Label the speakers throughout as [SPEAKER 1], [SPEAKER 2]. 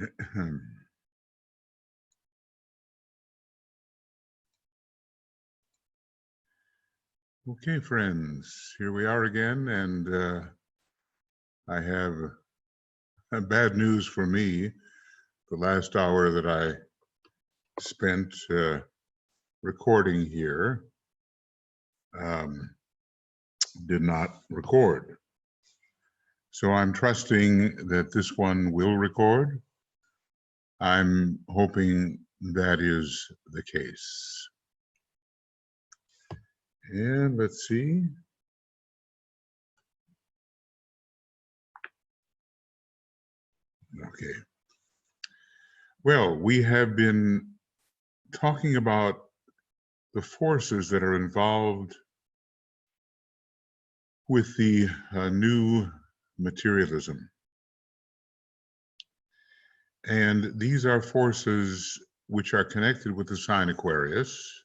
[SPEAKER 1] Okay, friends, here we are again, and I have bad news for me. The last hour that I spent recording here did not record. So I'm trusting that this one will record. I'm hoping that is the case. And let's see. Okay. Well, we have been talking about the forces that are involved with the new materialism. And these are forces which are connected with the sign Aquarius.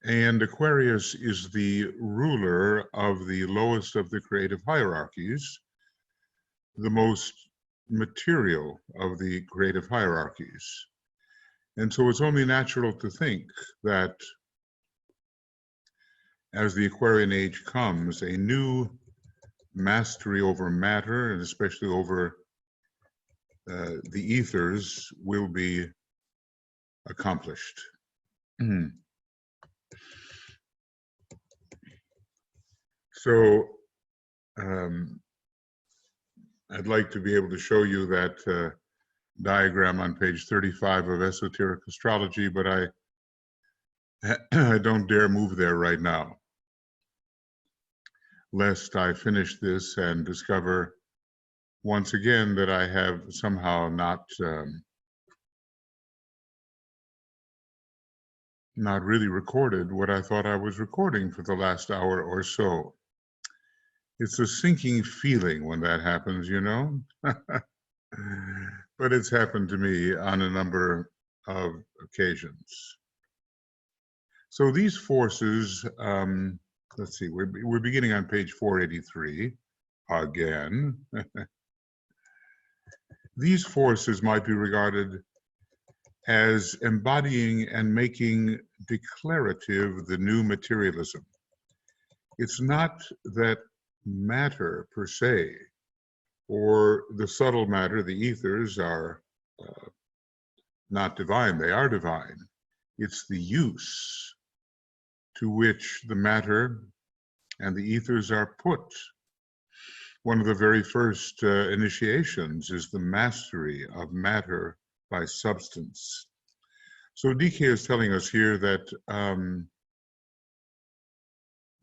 [SPEAKER 1] And Aquarius is the ruler of the lowest of the creative hierarchies, the most material of the creative hierarchies. And so it's only natural to think that as the Aquarian age comes, a new mastery over matter, and especially over the ethers, will be accomplished. So I'd like to be able to show you that diagram on page 35 of Esoteric Astrology, but I don't dare move there right now, lest I finish this and discover once again that I have somehow not really recorded what I thought I was recording for the last hour or so. It's a sinking feeling when that happens, you know? But it's happened to me on a number of occasions. So these forces, let's see, we're beginning on page 483 again. These forces might be regarded as embodying and making declarative the new materialism. It's not that matter per se, or the subtle matter, the ethers, are not divine. They are divine. It's the use to which the matter and the ethers are put. One of the very first initiations is the mastery of matter by substance. So DK is telling us here that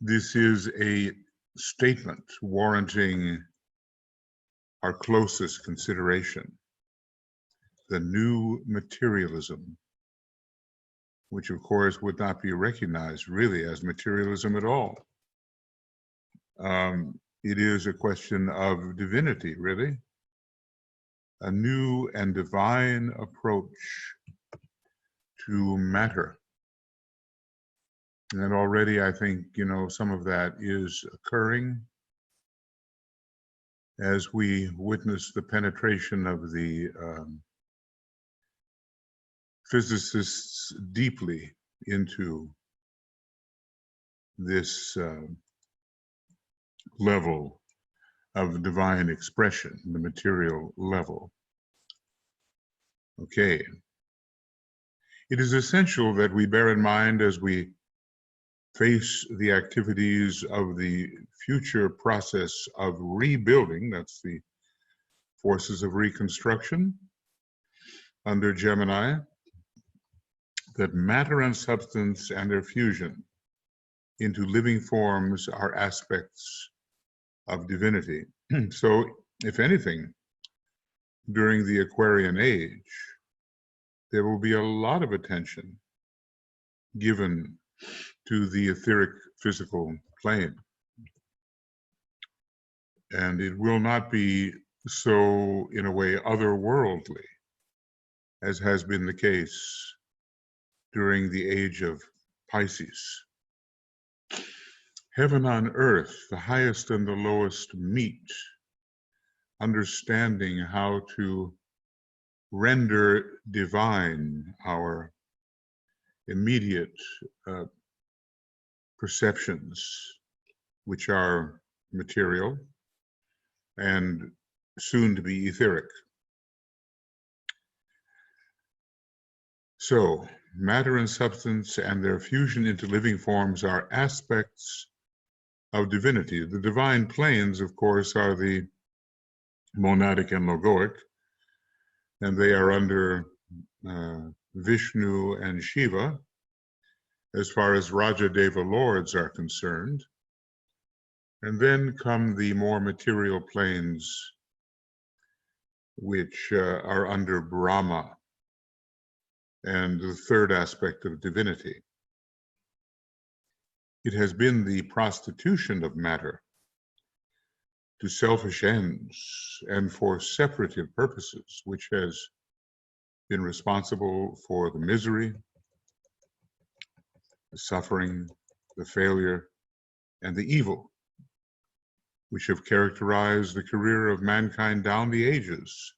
[SPEAKER 1] this is a statement warranting our closest consideration. The new materialism, which of course would not be recognized really as materialism at all. It is a question of divinity, really. A new and divine approach to matter. And already I think, you know, some of that is occurring as we witness the penetration of the physicists deeply into this level of divine expression, the material level. Okay. It is essential that we bear in mind as we face the activities of the future process of rebuilding, that's the forces of reconstruction under Gemini, that matter and substance and their fusion into living forms are aspects of divinity. So, if anything, during the Aquarian age, there will be a lot of attention given to the etheric physical plane. And it will not be so, in a way, otherworldly, as has been the case during the age of Pisces. Heaven on earth, the highest and the lowest meet, understanding how to render divine our immediate perceptions, which are material and soon to be etheric. So, matter and substance and their fusion into living forms are aspects of divinity. The divine planes, of course, are the monadic and logoic, and they are under Vishnu and Shiva, as far as Rajadeva lords are concerned. And then come the more material planes, which are under Brahma, and the third aspect of divinity. It has been the prostitution of matter to selfish ends and for separative purposes, which has been responsible for the misery, the suffering, the failure, and the evil, which have characterized the career of mankind down the ages,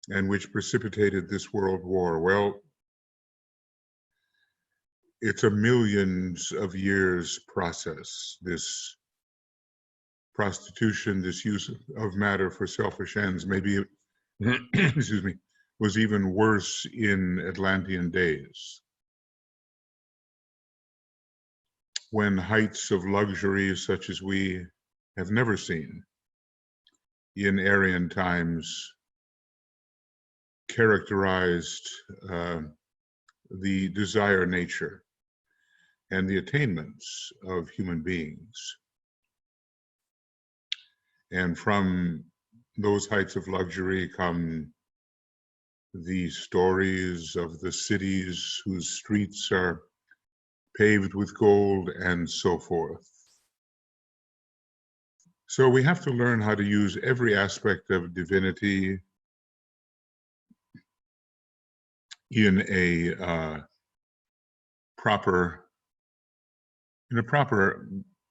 [SPEAKER 1] and which precipitated this world war. Well, it's a millions of years process, this prostitution, this use of matter for selfish ends. Maybe it, excuse me, was even worse in Atlantean days, when heights of luxury such as we have never seen in Aryan times characterized the desire nature and the attainments of human beings. And from those heights of luxury come the stories of the cities whose streets are paved with gold and so forth. So we have to learn how to use every aspect of divinity in a proper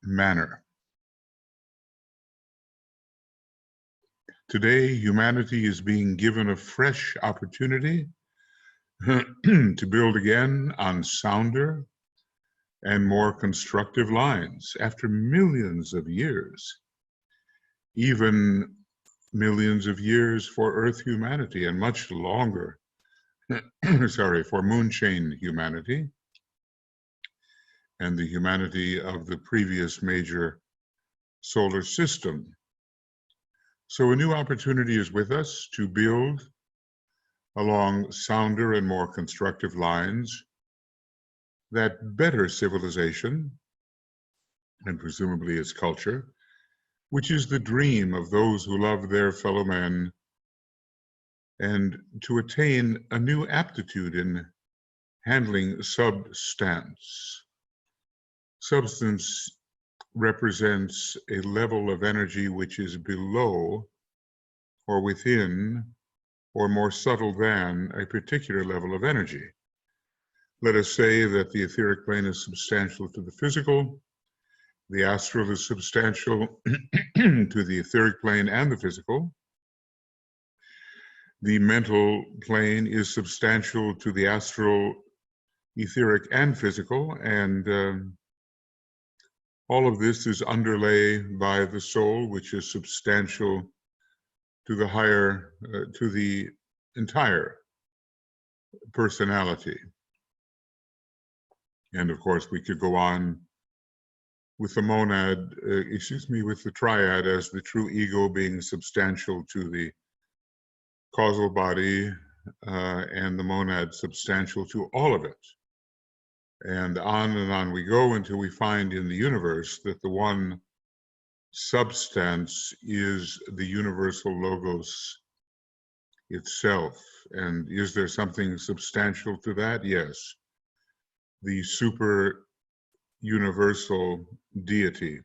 [SPEAKER 1] manner. Today, humanity is being given a fresh opportunity to build again on sounder and more constructive lines after millions of years, even millions of years for Earth humanity, and much longer, for moon-chain humanity and the humanity of the previous major solar system. So a new opportunity is with us to build along sounder and more constructive lines that better civilization, and presumably its culture, which is the dream of those who love their fellow men, and to attain a new aptitude in handling substance. Substance represents a level of energy which is below or within or more subtle than a particular level of energy. Let us say that the etheric plane is substantial to the physical, the astral is substantial to the etheric plane and the physical, the mental plane is substantial to the astral, etheric, and physical, and all of this is underlay by the soul, which is substantial to the higher, to the entire personality. And of course, we could go on with the monad, with the triad as the true ego being substantial to the causal body, and the monad substantial to all of it. And on we go until we find in the universe that the one substance is the universal logos itself. And is there something substantial to that? Yes. The super universal deity.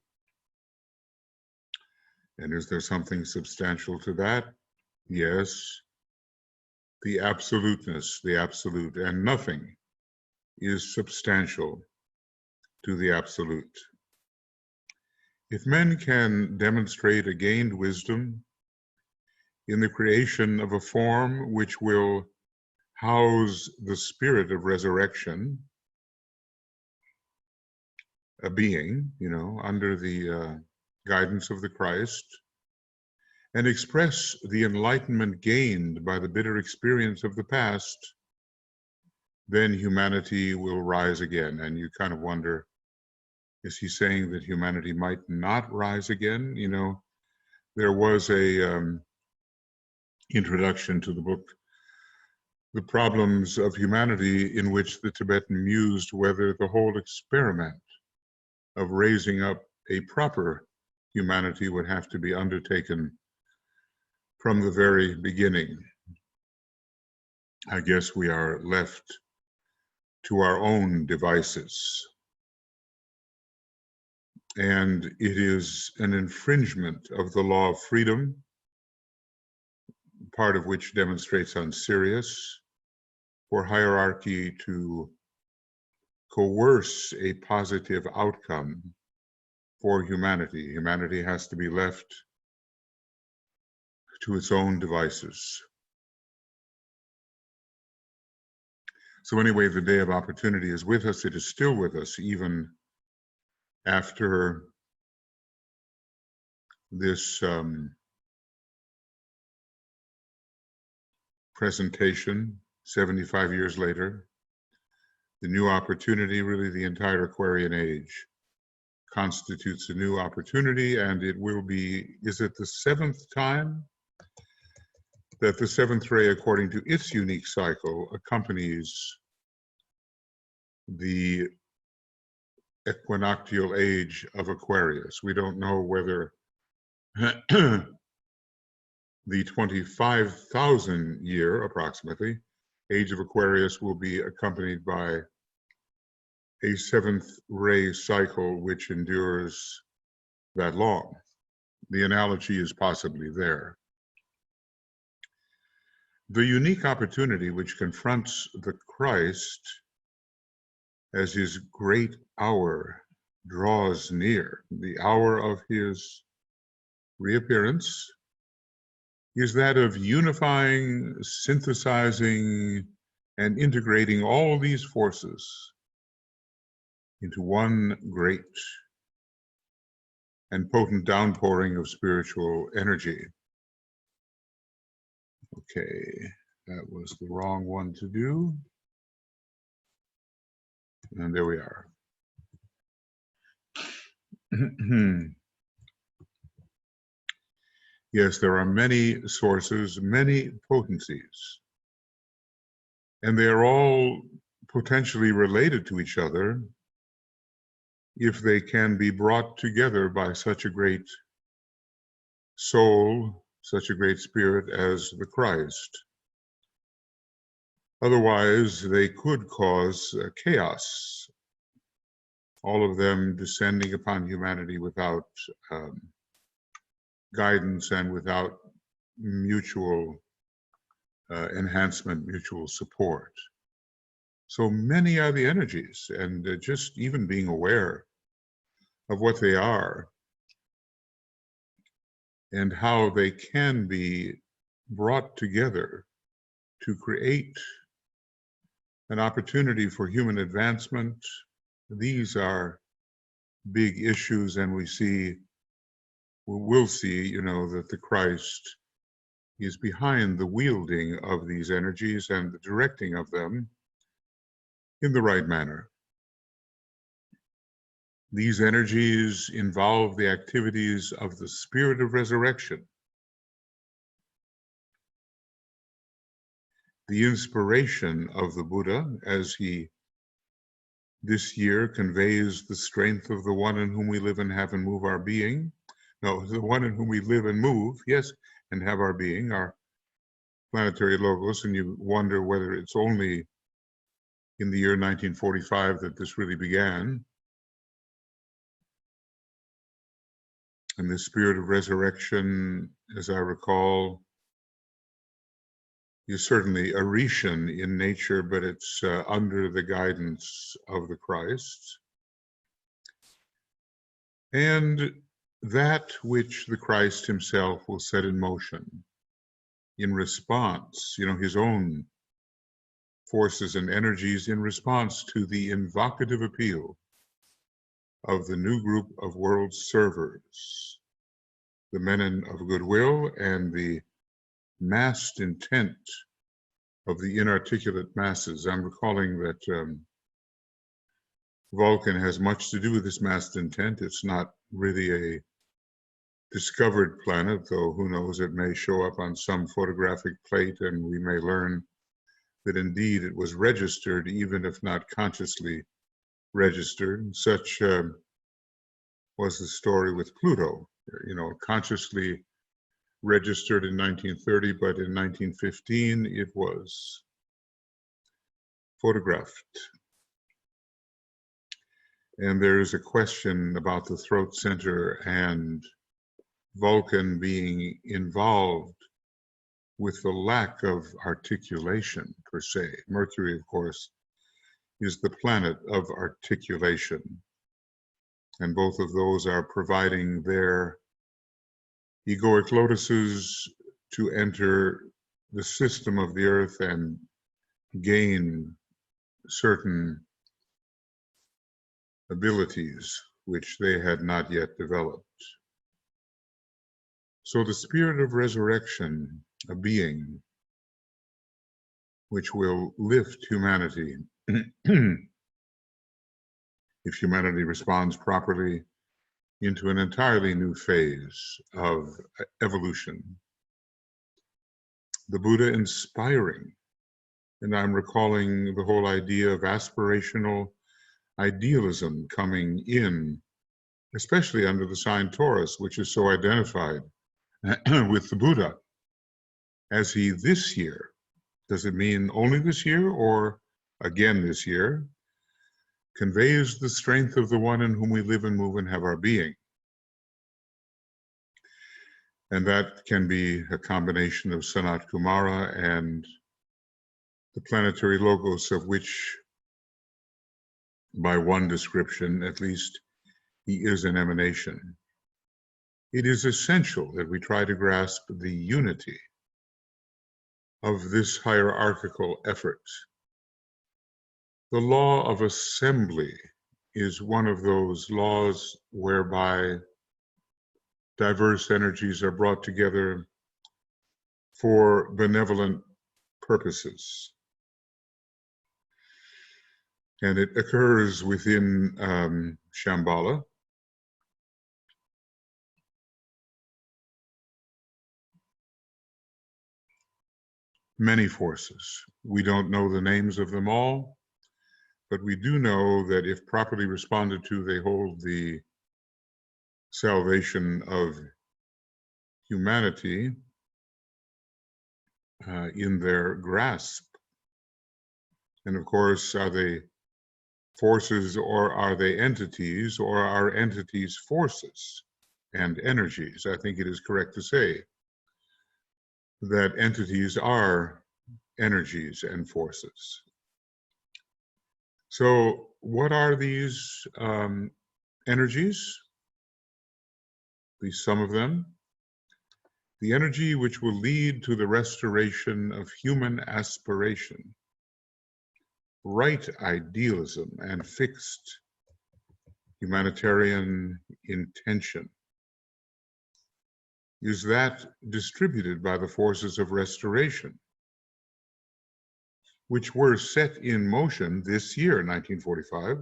[SPEAKER 1] And is there something substantial to that? Yes. The absoluteness, the absolute, and nothing is substantial to the absolute. If men can demonstrate a gained wisdom in the creation of a form which will house the spirit of resurrection, a being, under the guidance of the Christ, and express the enlightenment gained by the bitter experience of the past, then humanity will rise again. And you kind of wonder, is he saying that humanity might not rise again? There was a introduction to the book, The Problems of Humanity, in which the Tibetan mused whether the whole experiment of raising up a proper humanity would have to be undertaken from the very beginning. I guess we are left to our own devices. And it is an infringement of the law of freedom, part of which demonstrates on Sirius, for hierarchy to coerce a positive outcome for humanity. Humanity has to be left to its own devices. So anyway, the day of opportunity is with us. It is still with us, even after this presentation, 75 years later. The new opportunity, really the entire Aquarian age, constitutes a new opportunity, and it will be, is it the 7th time that the 7th ray, according to its unique cycle, accompanies the equinoctial age of Aquarius. We don't know whether the 25,000 year, approximately, age of Aquarius will be accompanied by a 7th ray cycle which endures that long. The analogy is possibly there. The unique opportunity which confronts the Christ as his great hour draws near, the hour of his reappearance, is that of unifying, synthesizing, and integrating all these forces into one great and potent downpouring of spiritual energy. Okay, that was the wrong one to do. And there we are. Yes, there are many sources, many potencies, and they are all potentially related to each other if they can be brought together by such a great soul, such a great spirit as the Christ. Otherwise, they could cause chaos, all of them descending upon humanity without guidance and without mutual enhancement, mutual support. So many are the energies, and just even being aware of what they are and how they can be brought together to create an opportunity for human advancement. These are big issues, and we'll see, that the Christ is behind the wielding of these energies and the directing of them in the right manner. These energies involve the activities of the spirit of resurrection, the inspiration of the Buddha as he this year conveys the strength of the one in whom we live and have and move our being. No, the one in whom we live and move, yes, and have our being, our planetary logos. And you wonder whether it's only in the year 1945 that this really began. And the spirit of resurrection, as I recall, is certainly Orishan in nature, but it's under the guidance of the Christ. And that which the Christ himself will set in motion in response, his own forces and energies in response to the invocative appeal of the new group of world servers, the men of goodwill and the massed intent of the inarticulate masses. I'm recalling that Vulcan has much to do with this massed intent. It's not really a discovered planet, though who knows, it may show up on some photographic plate and we may learn that indeed it was registered, even if not consciously registered. Such was the story with Pluto, consciously registered in 1930, but in 1915 it was photographed. And there is a question about the throat center and Vulcan being involved with the lack of articulation per se. Mercury, of course, is the planet of articulation. And both of those are providing their egoic lotuses to enter the system of the earth and gain certain abilities which they had not yet developed. So the spirit of resurrection, a being which will lift humanity, if humanity responds properly, into an entirely new phase of evolution. The Buddha inspiring, and I'm recalling the whole idea of aspirational idealism coming in, especially under the sign Taurus, which is so identified with the Buddha, as he this year, does it mean only this year or again this year, conveys the strength of the one in whom we live and move and have our being. And that can be a combination of Sanat Kumara and the planetary logos, of which, by one description at least, he is an emanation. It is essential that we try to grasp the unity of this hierarchical effort. The law of assembly is one of those laws whereby diverse energies are brought together for benevolent purposes. And it occurs within Shambhala. Many forces. We don't know the names of them all, but we do know that if properly responded to, they hold the salvation of humanity in their grasp. And of course, are they forces or are they entities, or are entities forces and energies? I think it is correct to say that entities are energies and forces. So what are these energies? At least some of them. The energy which will lead to the restoration of human aspiration, right idealism, and fixed humanitarian intention. Is that distributed by the forces of restoration, which were set in motion this year, 1945,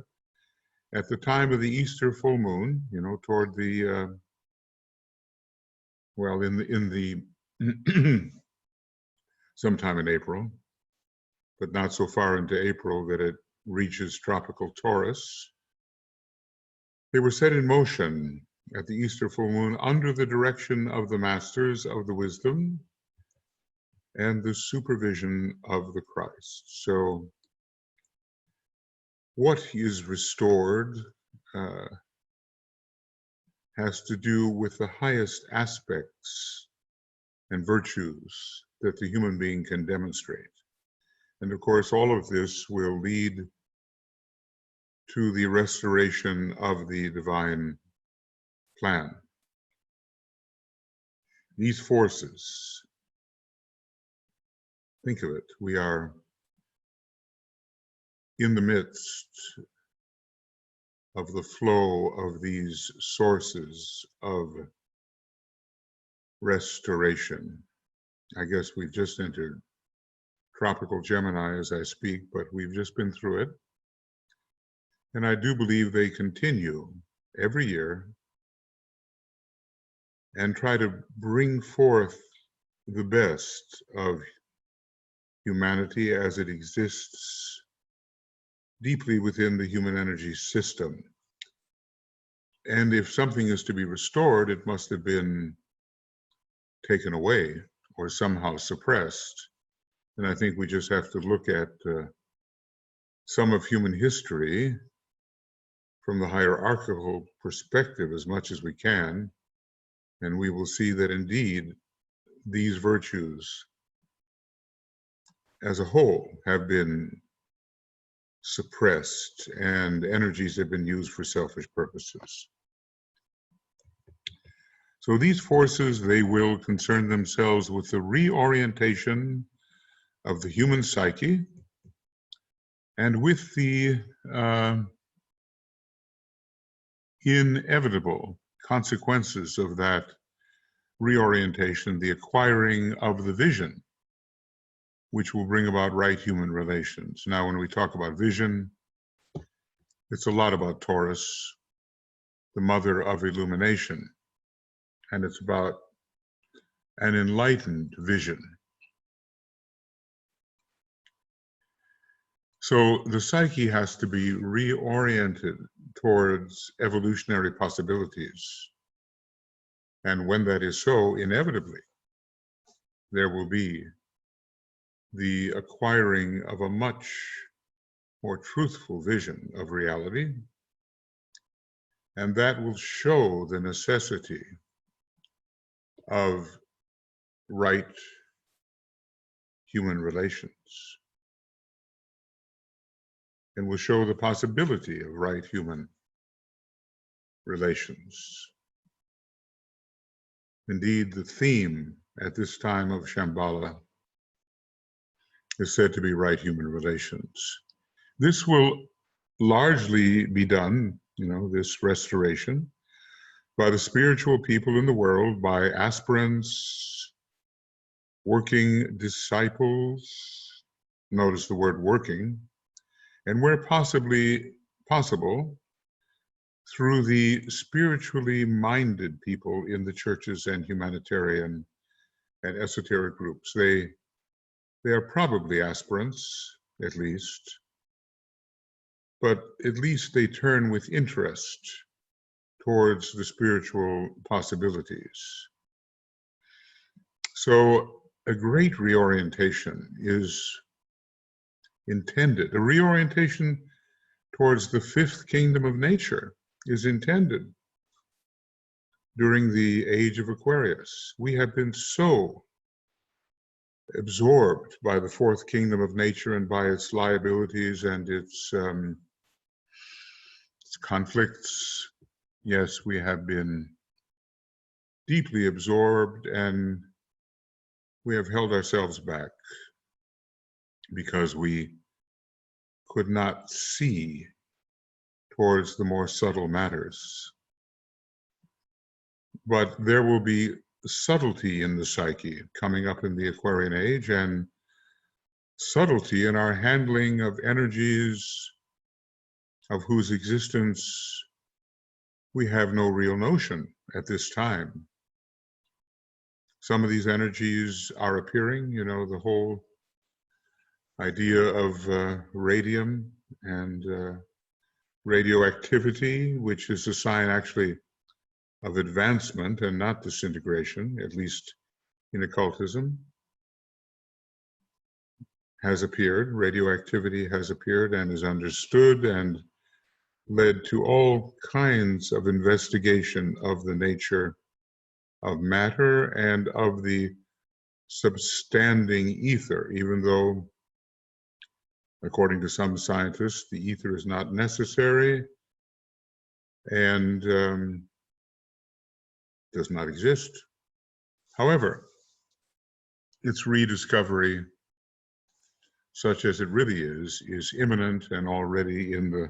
[SPEAKER 1] at the time of the Easter full moon, toward the, in the sometime in April, but not so far into April that it reaches tropical Taurus. They were set in motion at the Easter full moon under the direction of the masters of the wisdom and the supervision of the Christ. So what is restored has to do with the highest aspects and virtues that the human being can demonstrate. And of course, all of this will lead to the restoration of the divine plan. These forces, think of it, we are in the midst of the flow of these sources of restoration. I guess we've just entered tropical Gemini as I speak, but we've just been through it. And I do believe they continue every year and try to bring forth the best of humanity as it exists deeply within the human energy system. And if something is to be restored, it must have been taken away or somehow suppressed. And I think we just have to look at some of human history from the hierarchical perspective as much as we can, and we will see that indeed these virtues as a whole have been suppressed and energies have been used for selfish purposes. So these forces, they will concern themselves with the reorientation of the human psyche and with the inevitable consequences of that reorientation, the acquiring of the vision, which will bring about right human relations. Now, when we talk about vision, it's a lot about Taurus, the mother of illumination, and it's about an enlightened vision. So the psyche has to be reoriented towards evolutionary possibilities. And when that is so, inevitably, there will be the acquiring of a much more truthful vision of reality. And that will show the necessity of right human relations, and will show the possibility of right human relations. Indeed, the theme at this time of Shambhala is said to be right human relations. This will largely be done, this restoration, by the spiritual people in the world, by aspirants, working disciples, notice the word working, and where possible, through the spiritually minded people in the churches and humanitarian and esoteric groups. They are probably aspirants, at least, but at least they turn with interest towards the spiritual possibilities. So a great reorientation is intended. A reorientation towards the fifth kingdom of nature is intended during the age of Aquarius. We have been so absorbed by the fourth kingdom of nature and by its liabilities and its conflicts. Yes, we have been deeply absorbed, and we have held ourselves back because we could not see towards the more subtle matters. But there will be subtlety in the psyche coming up in the Aquarian age, and subtlety in our handling of energies of whose existence we have no real notion at this time. Some of these energies are appearing, the whole idea of radium and radioactivity, which is a sign actually of advancement and not disintegration, at least in occultism, has appeared. Radioactivity has appeared and is understood and led to all kinds of investigation of the nature of matter and of the substanding ether, even though, according to some scientists, the ether is not necessary and does not exist. However, its rediscovery, such as it really is imminent and already in the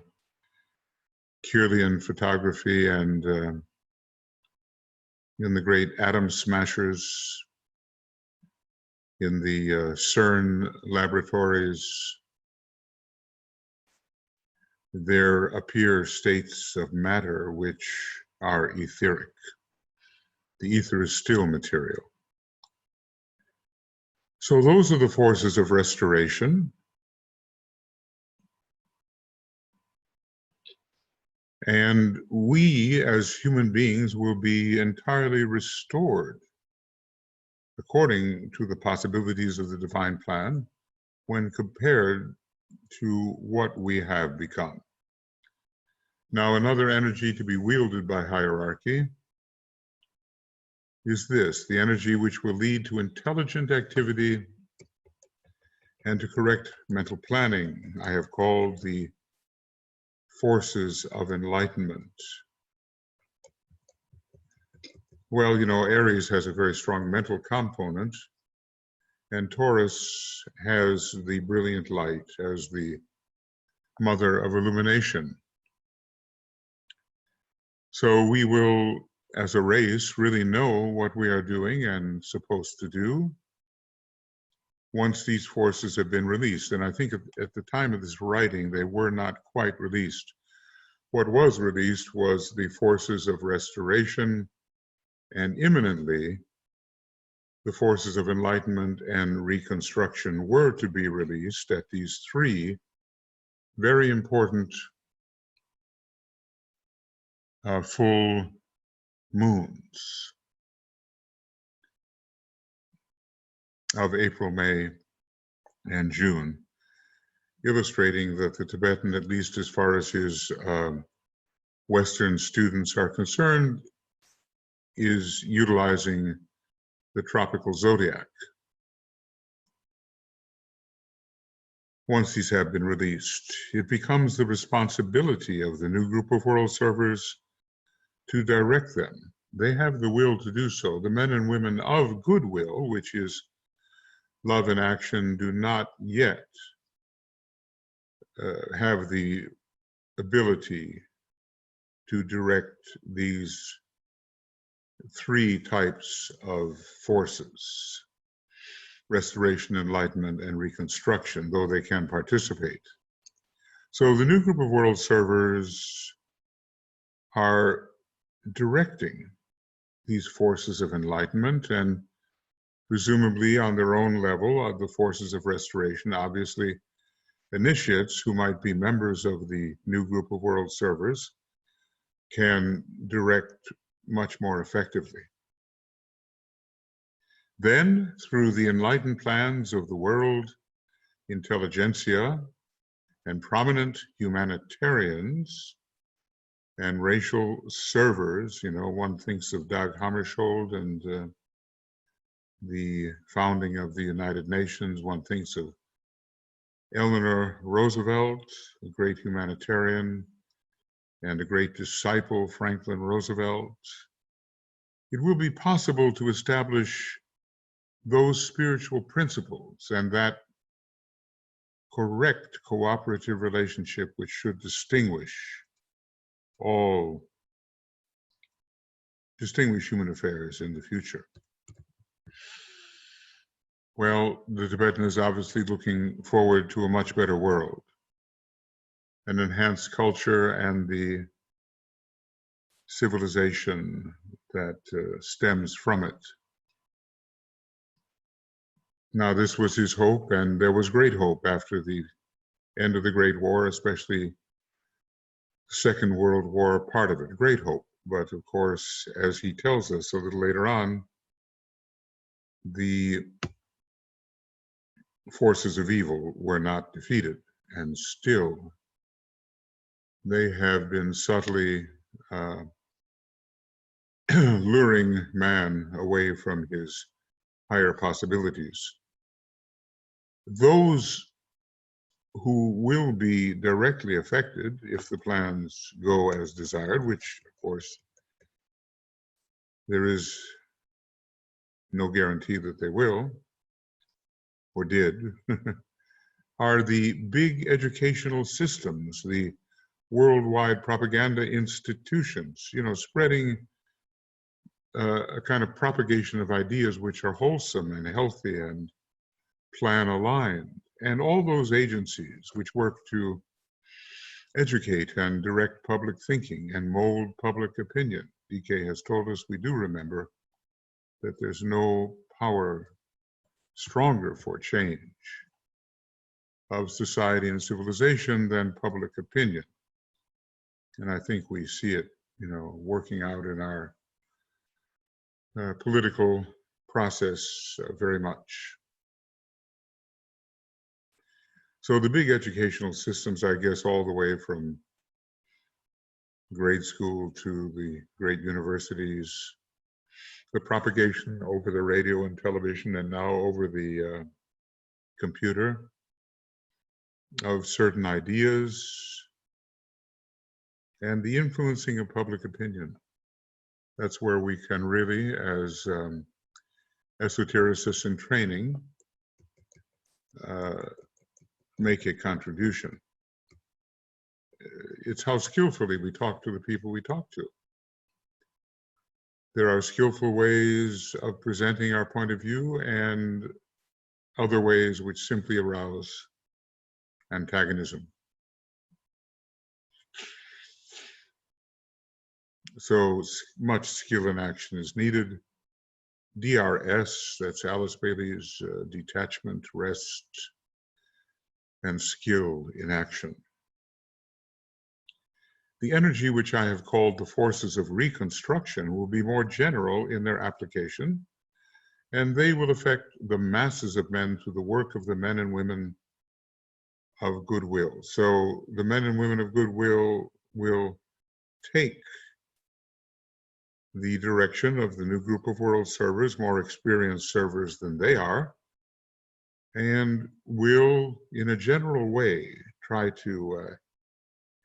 [SPEAKER 1] Kirlian photography and in the great atom smashers, in the CERN laboratories. There appear states of matter which are etheric. The ether is still material. So those are the forces of restoration. And we as human beings will be entirely restored according to the possibilities of the divine plan when compared to what we have become. Now, another energy to be wielded by hierarchy is this, the energy which will lead to intelligent activity and to correct mental planning. I have called the forces of enlightenment. Well, you know, Aries has a very strong mental component, and Taurus has the brilliant light as the mother of illumination. So we will, as a race, really know what we are doing and supposed to do once these forces have been released. And I think at the time of this writing, they were not quite released. What was released was the forces of restoration, and imminently, the forces of enlightenment and reconstruction were to be released at these three very important full moons of April, May, and June, illustrating that the Tibetan, at least as far as his Western students are concerned, is utilizing the tropical zodiac. Once these have been released, it becomes the responsibility of the new group of world servers to direct them. They have the will to do so. The men and women of goodwill, which is love in action, do not yet have the ability to direct these three types of forces: restoration, enlightenment, and reconstruction, though they can participate. So the new group of world servers are directing these forces of enlightenment, and presumably on their own level are the forces of restoration. Obviously, initiates who might be members of the new group of world servers can direct much more effectively. Then, through the enlightened plans of the world intelligentsia and prominent humanitarians and racial servers, you know, one thinks of Dag Hammarskjöld and the founding of the United Nations, one thinks of Eleanor Roosevelt, a great humanitarian and a great disciple, Franklin Roosevelt. It will be possible to establish those spiritual principles and that correct cooperative relationship which should distinguish human affairs in the future. Well, the Tibetan is obviously looking forward to a much better world, an enhanced culture, and the civilization that stems from it. Now, this was his hope, and there was great hope after the end of the Great War, especially the Second World War part of it, great hope. But of course, as he tells us a little later on, the forces of evil were not defeated, and still they have been subtly luring man away from his higher possibilities. Those who will be directly affected if the plans go as desired, which of course there is no guarantee that they will, or did, are the big educational systems, the worldwide propaganda institutions, spreading a kind of propagation of ideas which are wholesome and healthy and plan aligned. And all those agencies which work to educate and direct public thinking and mold public opinion. DK has told us, we do remember, that there's no power stronger for change of society and civilization than public opinion. And I think we see it, working out in our political process very much. So the big educational systems, I guess, all the way from grade school to the great universities, the propagation over the radio and television and now over the computer of certain ideas, and the influencing of public opinion. That's where we can really, as esotericists in training, make a contribution. It's how skillfully we talk to the people we talk to. There are skillful ways of presenting our point of view and other ways which simply arouse antagonism. So much skill in action is needed. DRS, that's Alice Bailey's detachment, rest, and skill in action. The energy which I have called the forces of reconstruction will be more general in their application, and they will affect the masses of men through the work of the men and women of goodwill. So the men and women of goodwill will take the direction of the new group of world servers, more experienced servers than they are, and will, in a general way, try to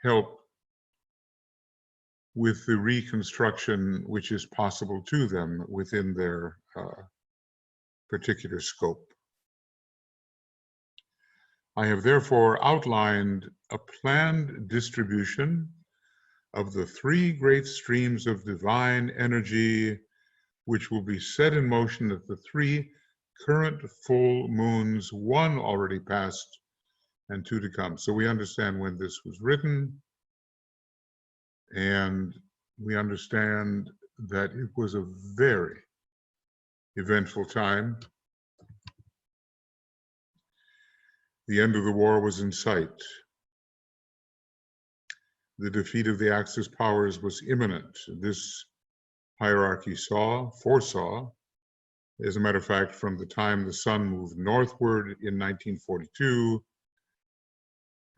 [SPEAKER 1] help with the reconstruction which is possible to them within their particular scope. I have therefore outlined a planned distribution of the 3 great streams of divine energy which will be set in motion at the 3 current full moons, 1 already passed and 2 to come. So we understand when this was written, and we understand that it was a very eventful time. The end of the war was in sight. The defeat of the Axis powers was imminent. This hierarchy foresaw, as a matter of fact, from the time the sun moved northward in 1942,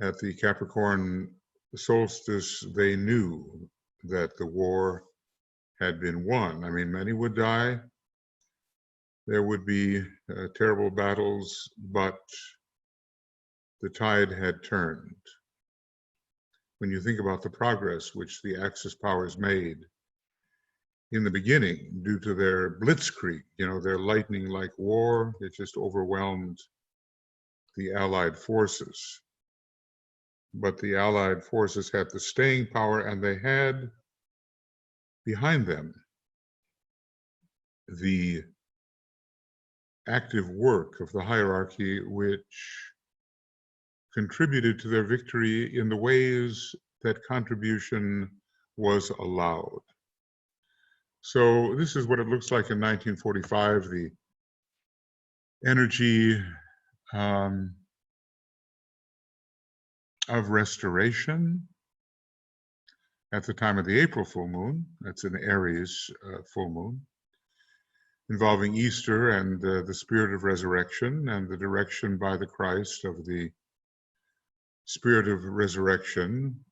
[SPEAKER 1] at the Capricorn solstice, they knew that the war had been won. I mean, many would die. There would be terrible battles, but the tide had turned. When you think about the progress which the Axis powers made in the beginning due to their blitzkrieg, their lightning-like war, it just overwhelmed the Allied forces. But the Allied forces had the staying power, and they had behind them the active work of the hierarchy which contributed to their victory in the ways that contribution was allowed. So this is what it looks like in 1945, the energy of restoration at the time of the April full moon. That's an Aries full moon, involving Easter and the spirit of resurrection and the direction by the Christ of the spirit of resurrection.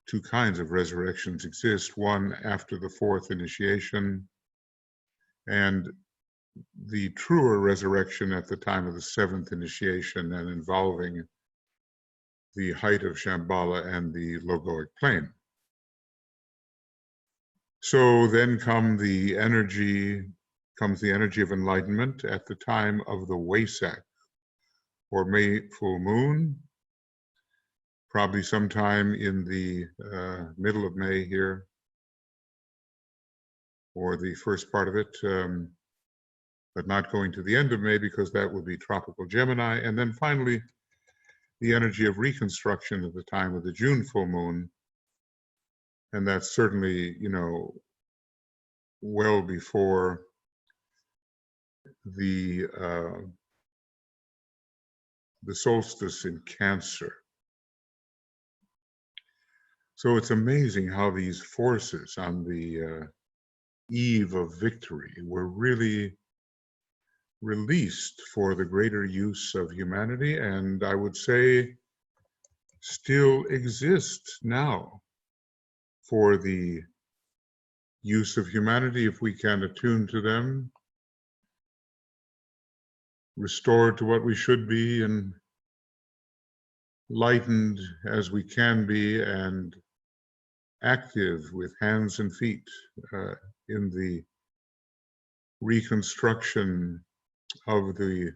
[SPEAKER 1] Two kinds of resurrections exist, one after the 4th initiation, and the truer resurrection at the time of the 7th initiation, and involving the height of Shambhala and the logoic plane. So then comes the energy of enlightenment at the time of the Wesak, or May full moon, probably sometime in the middle of May here, or the first part of it, but not going to the end of May because that would be tropical Gemini. And then finally, the energy of reconstruction at the time of the June full moon. And that's certainly, well before the solstice in Cancer. So it's amazing how these forces on the eve of victory were really released for the greater use of humanity, and I would say still exist now for the use of humanity if we can attune to them, restored to what we should be, and lightened as we can be, and active with hands and feet in the reconstruction of the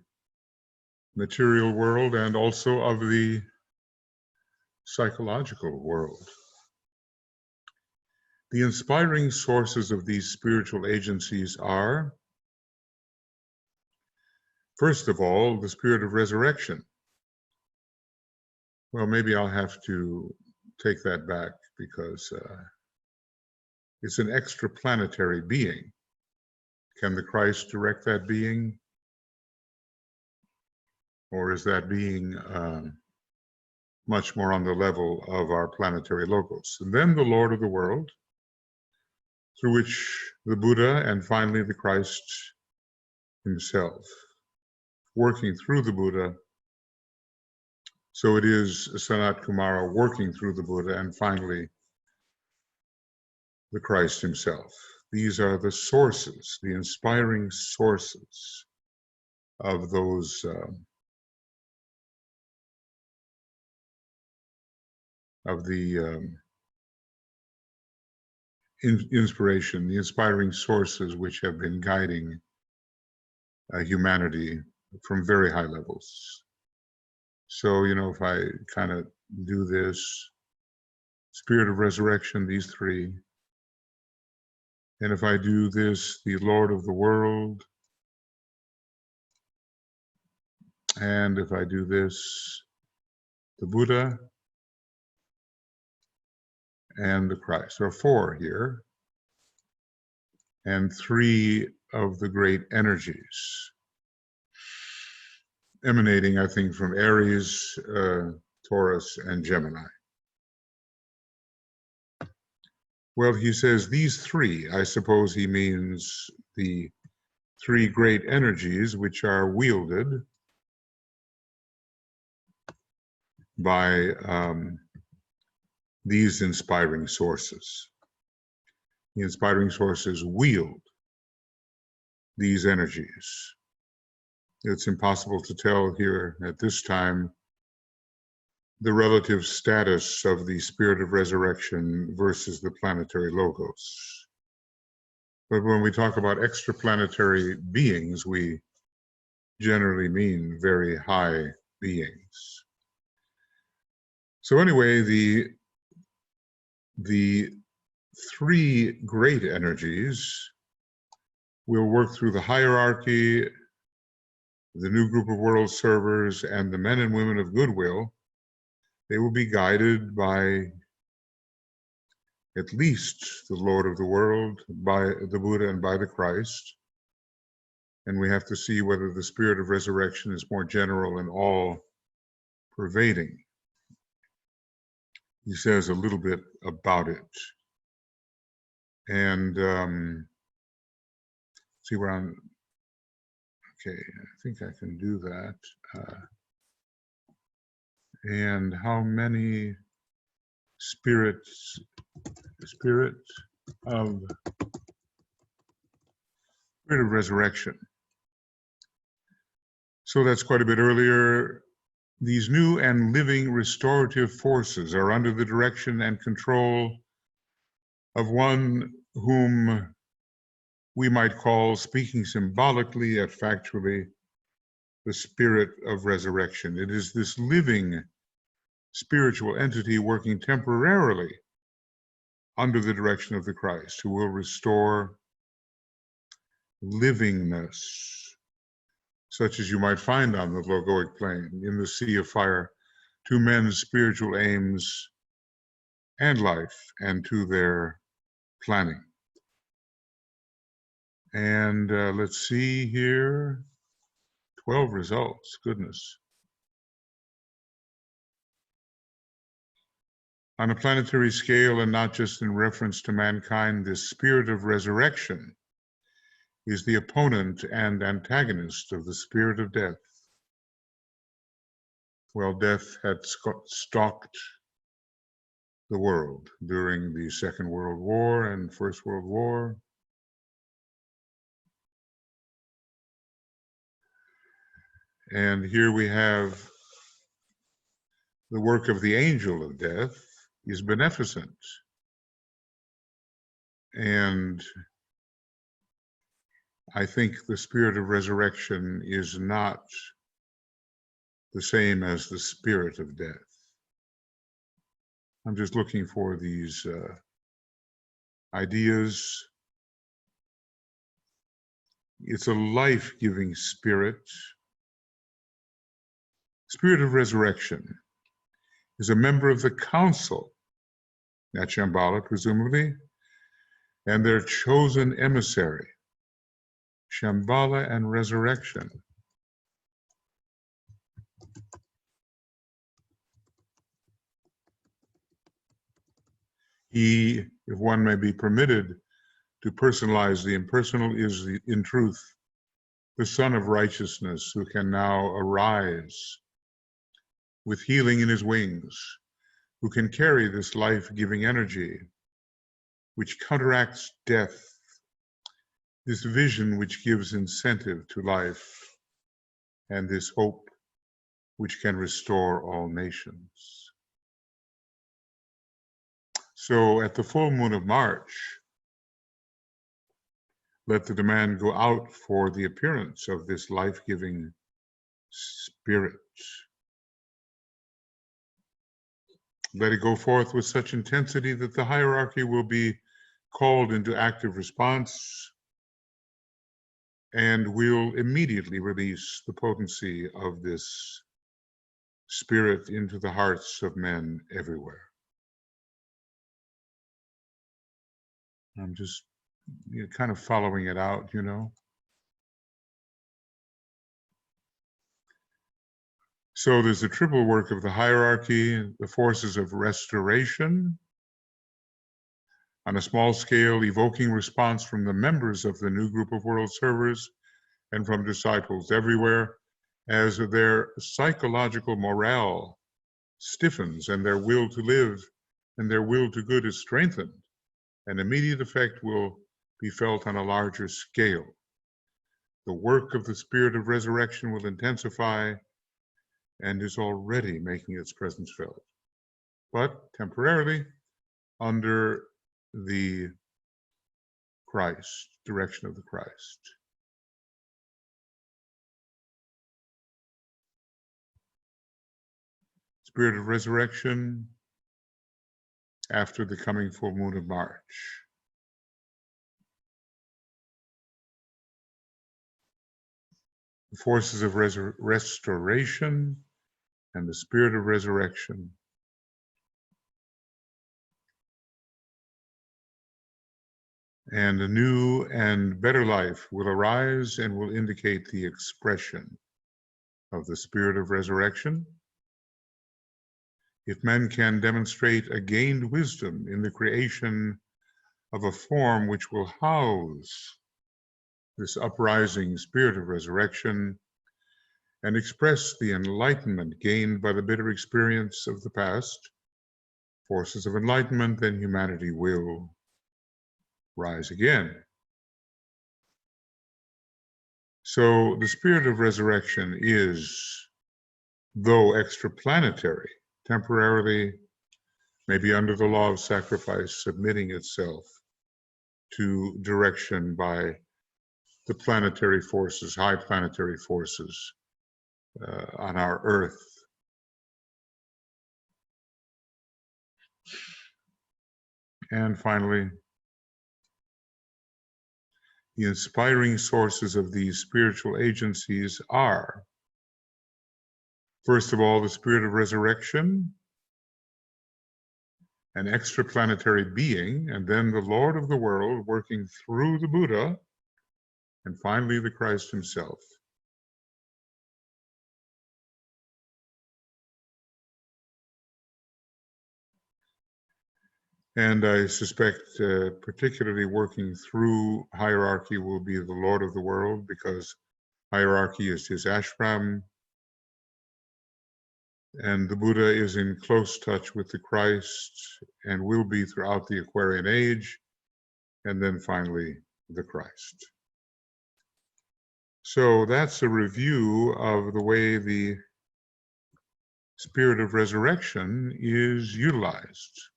[SPEAKER 1] material world and also of the psychological world. The inspiring sources of these spiritual agencies are, first of all, the spirit of resurrection. Well, maybe I'll have to take that back because it's an extraplanetary being. Can the Christ direct that being? Or is that being much more on the level of our planetary logos? And then the Lord of the world, through which the Buddha and finally the Christ himself, working through the Buddha. So it is Sanat Kumara working through the Buddha and finally the Christ himself. These are the sources, the inspiring sources of those inspiration, the inspiring sources which have been guiding humanity from very high levels. So, if I kind of do this, spirit of resurrection, these three, and if I do this, the Lord of the world, and if I do this, the Buddha, and the Christ. There are four here, and three of the great energies emanating, I think, from Aries, Taurus, and Gemini. Well, he says these three, I suppose he means the three great energies which are wielded by these inspiring sources. The inspiring sources wield these energies. It's impossible to tell here at this time the relative status of the spirit of resurrection versus the planetary logos. But when we talk about extraplanetary beings, we generally mean very high beings. So anyway, the three great energies will work through the hierarchy, the new group of world servers, and the men and women of goodwill. They will be guided by at least the Lord of the world, by the Buddha, and by the Christ. And we have to see whether the spirit of resurrection is more general and all-pervading. He says a little bit about it. And see where I'm, okay, I think I can do that. And how many spirit of resurrection. So that's quite a bit earlier. These new and living restorative forces are under the direction and control of one whom we might call, speaking symbolically yet factually, the spirit of resurrection. It is this living spiritual entity working temporarily under the direction of the Christ, who will restore livingness, such as you might find on the logoic plane, in the sea of fire, to men's spiritual aims and life, and to their planning. And let's see here, 12 results, goodness. On a planetary scale, and not just in reference to mankind, this spirit of resurrection is the opponent and antagonist of the spirit of death. Well, death had stalked the world during the Second World War and First World War. And here we have the work of the angel of death is beneficent. And I think the spirit of resurrection is not the same as the spirit of death. I'm just looking for these ideas. It's a life-giving spirit. Spirit of resurrection is a member of the council, at Shambhala presumably, and their chosen emissary, Shambhala and resurrection. He, if one may be permitted to personalize the impersonal, is in truth the Son of Righteousness, who can now arise with healing in his wings, who can carry this life-giving energy which counteracts death, this vision which gives incentive to life, and this hope which can restore all nations. So at the full moon of March, let the demand go out for the appearance of this life-giving spirit. Let it go forth with such intensity that the hierarchy will be called into active response and will immediately release the potency of this spirit into the hearts of men everywhere. I'm just kind of following it out, you know. So there's the triple work of the hierarchy, the forces of restoration, on a small scale, evoking response from the members of the new group of world servers and from disciples everywhere, as their psychological morale stiffens and their will to live and their will to good is strengthened. An immediate effect will be felt on a larger scale. The work of the spirit of resurrection will intensify and is already making its presence felt, but temporarily under the Christ, direction of the Christ. Spirit of resurrection after the coming full moon of March. The forces of restoration and the spirit of resurrection. And a new and better life will arise and will indicate the expression of the spirit of resurrection. If men can demonstrate a gained wisdom in the creation of a form which will house this uprising spirit of resurrection and express the enlightenment gained by the bitter experience of the past, forces of enlightenment, then humanity will rise again. So the spirit of resurrection is, though extraplanetary, temporarily, maybe under the law of sacrifice, submitting itself to direction by the planetary forces, high planetary forces on our Earth. And finally, the inspiring sources of these spiritual agencies are, first of all, the spirit of resurrection, an extraplanetary being, and then the Lord of the world working through the Buddha, and finally the Christ himself. And I suspect particularly working through hierarchy will be the Lord of the world, because hierarchy is his ashram, and the Buddha is in close touch with the Christ and will be throughout the Aquarian Age, and then finally the Christ. So that's a review of the way the spirit of resurrection is utilized.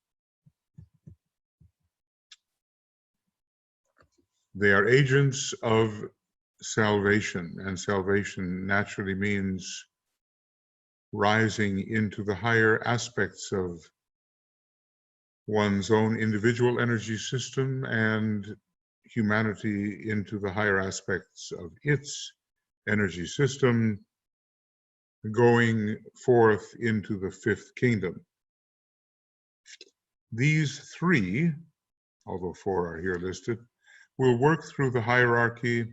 [SPEAKER 1] They are agents of salvation, and salvation naturally means rising into the higher aspects of one's own individual energy system and humanity into the higher aspects of its energy system, going forth into the fifth kingdom. These three, although four are here listed, will work through the hierarchy,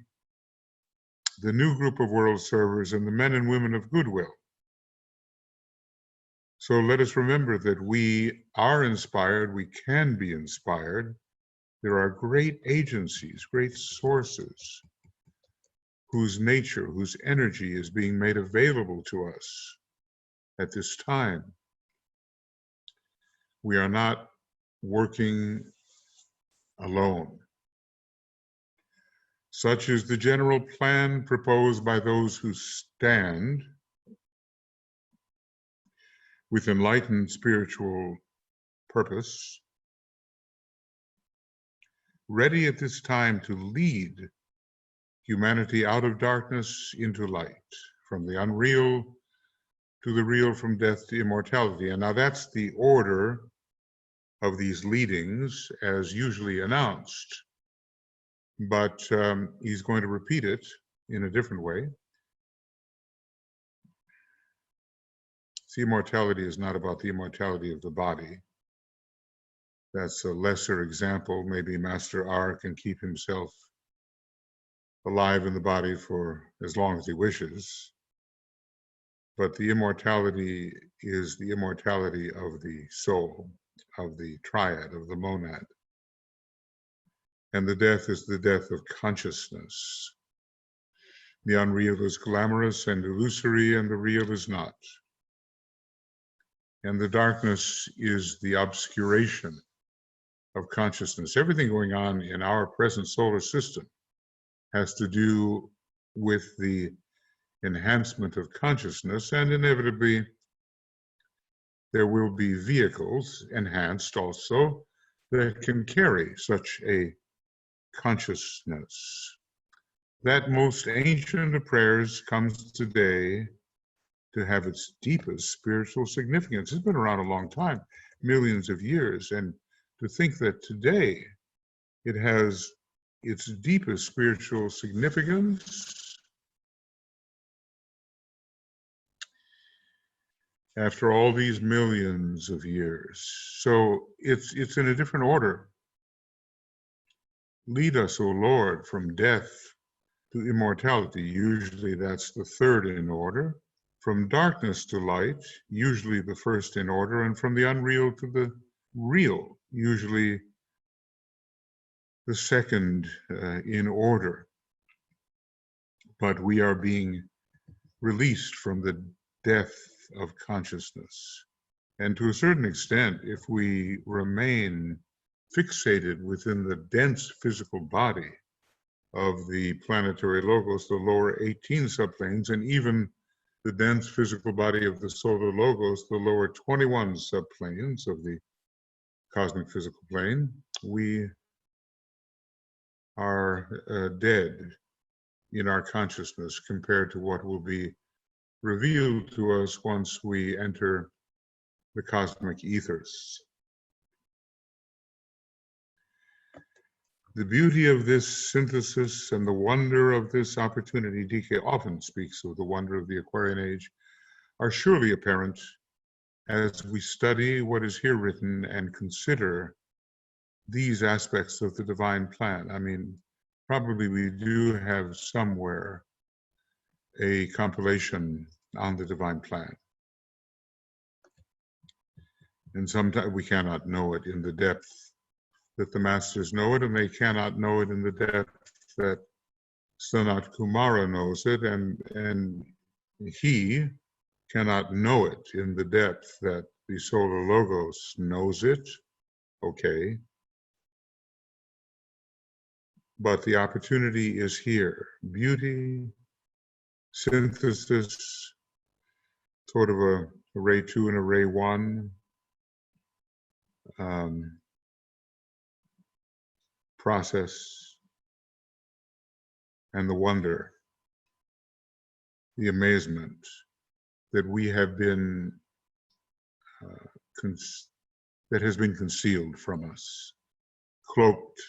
[SPEAKER 1] the new group of world servers, and the men and women of goodwill. So let us remember that we are inspired, we can be inspired. There are great agencies, great sources, whose nature, whose energy is being made available to us at this time. We are not working alone. Such is the general plan proposed by those who stand with enlightened spiritual purpose, ready at this time to lead humanity out of darkness into light, from the unreal to the real, from death to immortality. And now that's the order of these leadings as usually announced, but he's going to repeat it in a different way. See, immortality is not about the immortality of the body. That's a lesser example. Maybe Master R can keep himself alive in the body for as long as he wishes. But the immortality is the immortality of the soul, of the triad, of the monad. And the death is the death of consciousness. The unreal is glamorous and illusory, and the real is not. And the darkness is the obscuration of consciousness. Everything going on in our present solar system has to do with the enhancement of consciousness, and inevitably there will be vehicles enhanced also that can carry such a consciousness. That most ancient of prayers comes today to have its deepest spiritual significance. It's been around a long time, millions of years, and to think that today it has its deepest spiritual significance after all these millions of years. So it's in a different order. Lead us, O Lord, from death to immortality. Usually that's the third in order. From darkness to light, usually the first in order, and from the unreal to the real, usually the second in order. But we are being released from the death of consciousness. And to a certain extent, if we remain fixated within the dense physical body of the planetary logos, the lower 18 subplanes, and even the dense physical body of the solar logos, the lower 21 subplanes of the cosmic physical plane, we are dead in our consciousness compared to what will be revealed to us once we enter the cosmic ethers. The beauty of this synthesis and the wonder of this opportunity, DK often speaks of the wonder of the Aquarian age, are surely apparent as we study what is here written and consider these aspects of the divine plan. I mean, probably we do have somewhere a compilation on the divine plan. And sometimes we cannot know it in the depth that the masters know it, and they cannot know it in the depth that Sanat Kumara knows it, and he cannot know it in the depth that the Solar Logos knows it. Okay. But the opportunity is here. Beauty, synthesis, sort of a array 2 and array 1, process, and the wonder, the amazement that we have been, that has been concealed from us, cloaked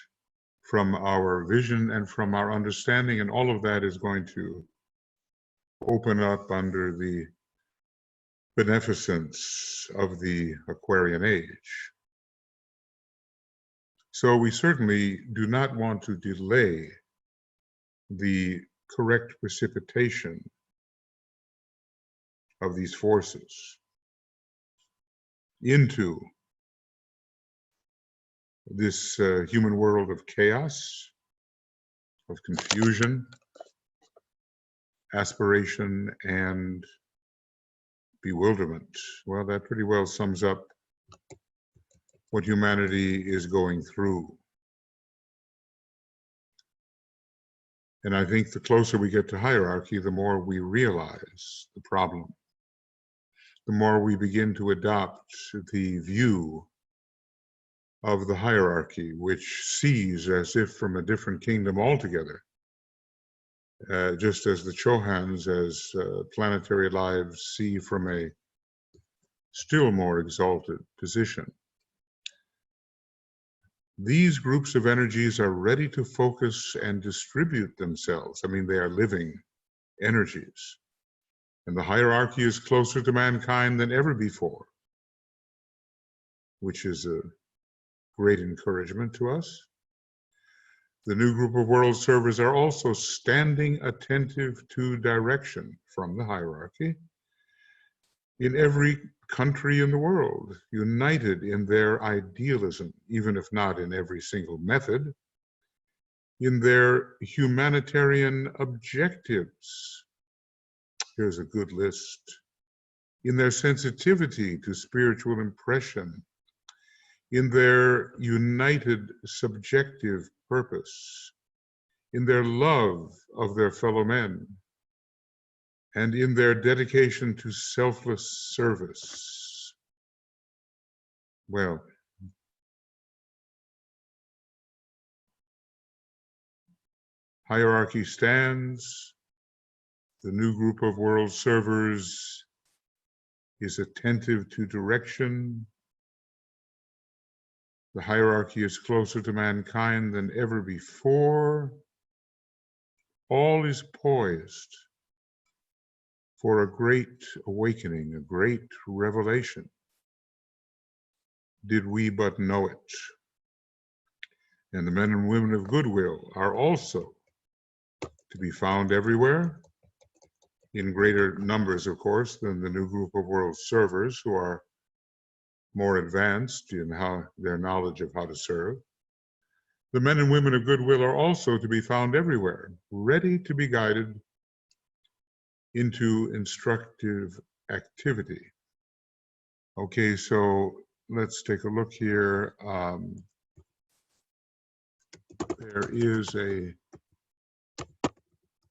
[SPEAKER 1] from our vision and from our understanding, and all of that is going to open up under the beneficence of the Aquarian age. So we certainly do not want to delay the correct precipitation of these forces into this human world of chaos, of confusion, aspiration, and bewilderment. Well, that pretty well sums up what humanity is going through. And I think the closer we get to hierarchy, the more we realize the problem. The more we begin to adopt the view of the hierarchy, which sees as if from a different kingdom altogether, just as the Chohans, as planetary lives, see from a still more exalted position. These groups of energies are ready to focus and distribute themselves. I mean, they are living energies. And the hierarchy is closer to mankind than ever before, which is a great encouragement to us. The new group of world servers are also standing attentive to direction from the hierarchy in every country in the world, united in their idealism, even if not in every single method, in their humanitarian objectives. Here's a good list. In their sensitivity to spiritual impression, in their united subjective purpose, in their love of their fellow men, and in their dedication to selfless service. Well, hierarchy stands. The new group of world servers is attentive to direction. The hierarchy is closer to mankind than ever before. All is poised for a great awakening, a great revelation, did we but know it. And the men and women of goodwill are also to be found everywhere, in greater numbers, of course, than the new group of world servers, who are more advanced in their knowledge of how to serve. The men and women of goodwill are also to be found everywhere, ready to be guided into instructive activity. Okay, so let's take a look here. There is a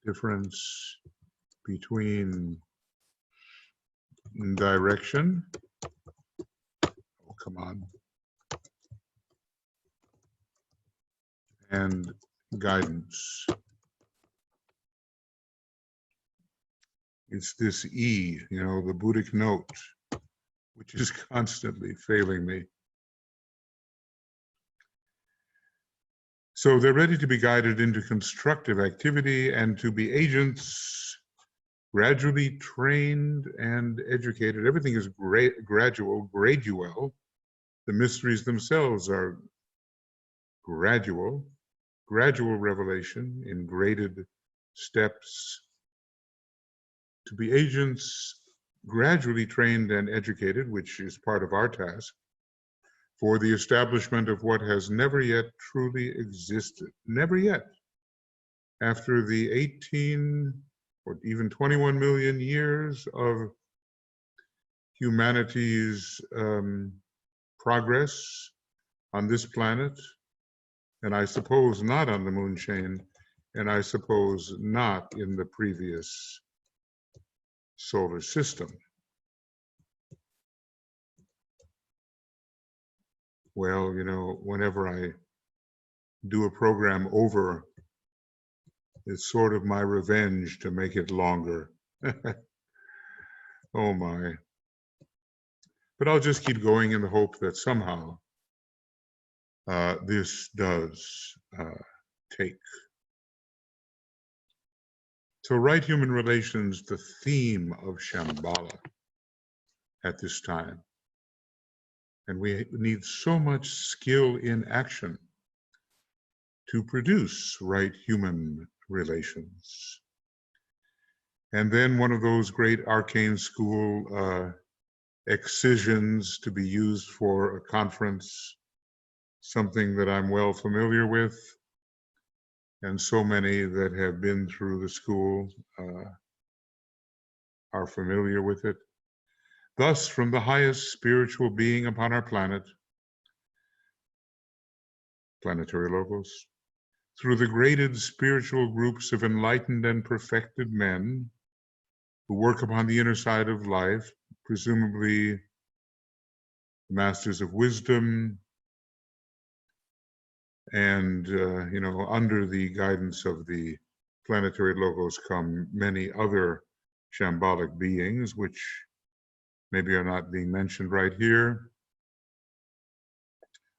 [SPEAKER 1] difference between direction, come on, and guidance. It's this E, the Buddhic note, which is constantly failing me. So they're ready to be guided into constructive activity and to be agents, gradually trained and educated. Everything is gradual. The mysteries themselves are gradual revelation in graded steps. To be agents, gradually trained and educated, which is part of our task, for the establishment of what has never yet truly existed. Never yet. After the 18 or even 21 million years of humanity's progress on this planet, and I suppose not on the moon chain, and I suppose not in the previous solar system. Well, whenever I do a program over, it's sort of my revenge to make it longer. Oh my. But I'll just keep going in the hope that somehow this does take. So right human relations, the theme of Shambhala at this time. And we need so much skill in action to produce right human relations. And then one of those great arcane school excisions to be used for a conference, something that I'm well familiar with, and so many that have been through the school are familiar with it. Thus, from the highest spiritual being upon our planet, planetary logos, through the graded spiritual groups of enlightened and perfected men who work upon the inner side of life, presumably masters of wisdom, and under the guidance of the planetary logos come many other shambolic beings, which maybe are not being mentioned right here,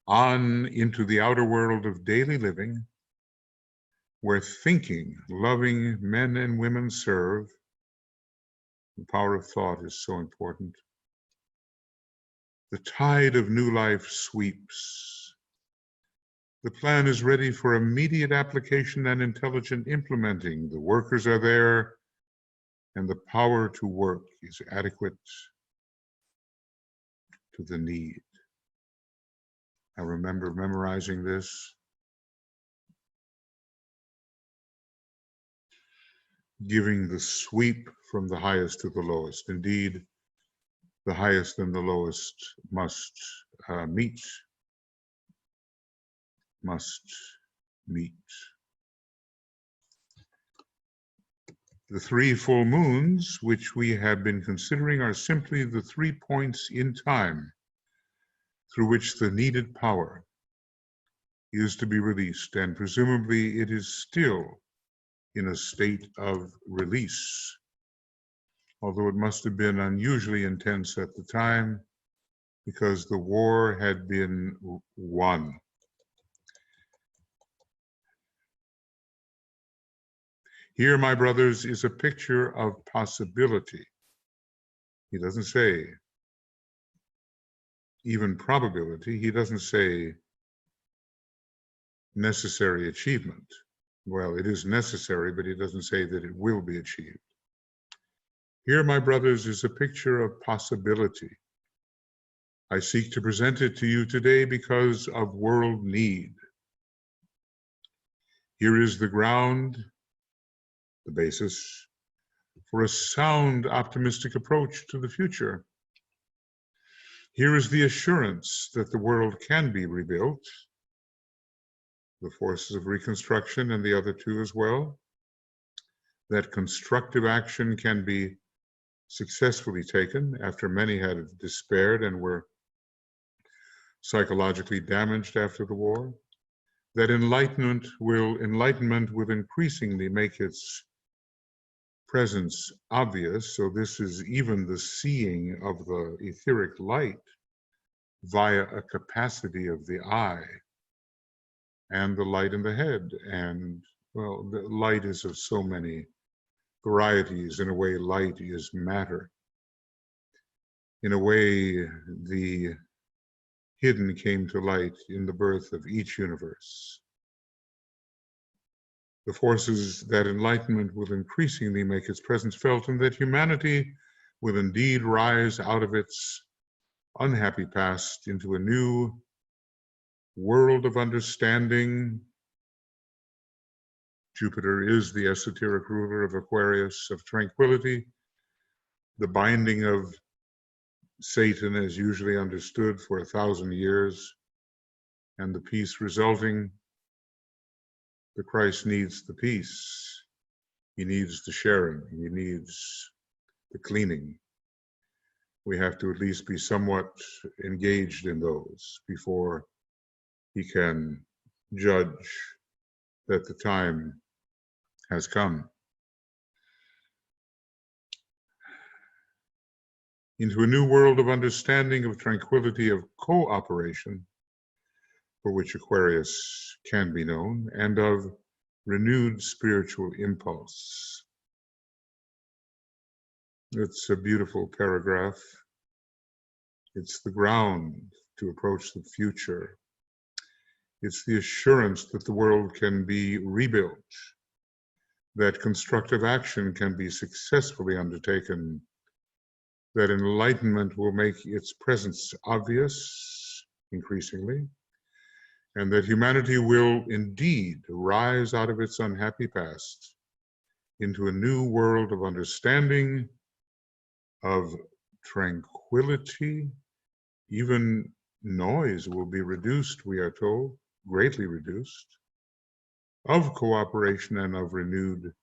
[SPEAKER 1] on into the outer world of daily living, where thinking, loving men and women serve. The power of thought is so important. The tide of new life sweeps. The plan is ready for immediate application and intelligent implementing. The workers are there, and the power to work is adequate to the need. I remember memorizing this. Giving the sweep from the highest to the lowest. Indeed, the highest and the lowest must meet. The 3 full moons, which we have been considering, are simply the 3 points in time through which the needed power is to be released, and presumably it is still in a state of release, although it must have been unusually intense at the time because the war had been won. Here, my brothers, is a picture of possibility. He doesn't say even probability. He doesn't say necessary achievement. Well, it is necessary, but he doesn't say that it will be achieved. Here, my brothers, is a picture of possibility. I seek to present it to you today because of world need. Here is the ground, the basis, for a sound, optimistic approach to the future. Here is the assurance that the world can be rebuilt, the forces of reconstruction and the other 2 as well, that constructive action can be successfully taken after many had despaired and were psychologically damaged after the war, that enlightenment will increasingly make its presence obvious. So this is even the seeing of the etheric light via a capacity of the eye and the light in the head. And well, the light is of so many varieties. In a way, light is matter. In a way, the hidden came to light in the birth of each universe. The forces that enlightenment will increasingly make its presence felt, and that humanity will indeed rise out of its unhappy past into a new world of understanding. Jupiter is the esoteric ruler of Aquarius, of tranquility. The binding of Satan is usually understood for 1,000 years, and the peace resulting. The Christ needs the peace. He needs the sharing. He needs the cleaning. We have to at least be somewhat engaged in those before he can judge that the time has come. Into a new world of understanding, of tranquility, of cooperation, for which Aquarius can be known, and of renewed spiritual impulse. It's a beautiful paragraph. It's the ground to approach the future. It's the assurance that the world can be rebuilt, that constructive action can be successfully undertaken, that enlightenment will make its presence obvious increasingly, and that humanity will indeed rise out of its unhappy past into a new world of understanding, of tranquility. Even noise will be reduced, we are told, greatly reduced, of cooperation and of renewed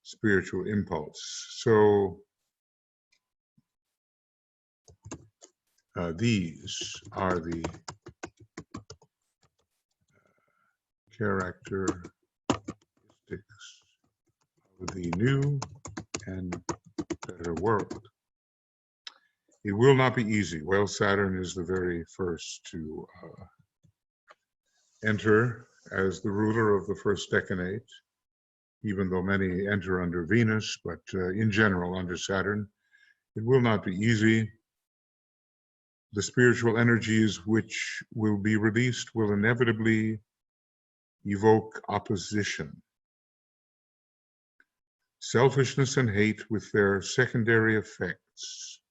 [SPEAKER 1] spiritual impulse. So these are the characteristics of the new and better world. It will not be easy. Well, Saturn is the very first to enter as the ruler of the first decanate, even though many enter under Venus, but in general under Saturn. It will not be easy. The spiritual energies which will be released will inevitably evoke opposition. Selfishness and hate, with their secondary effects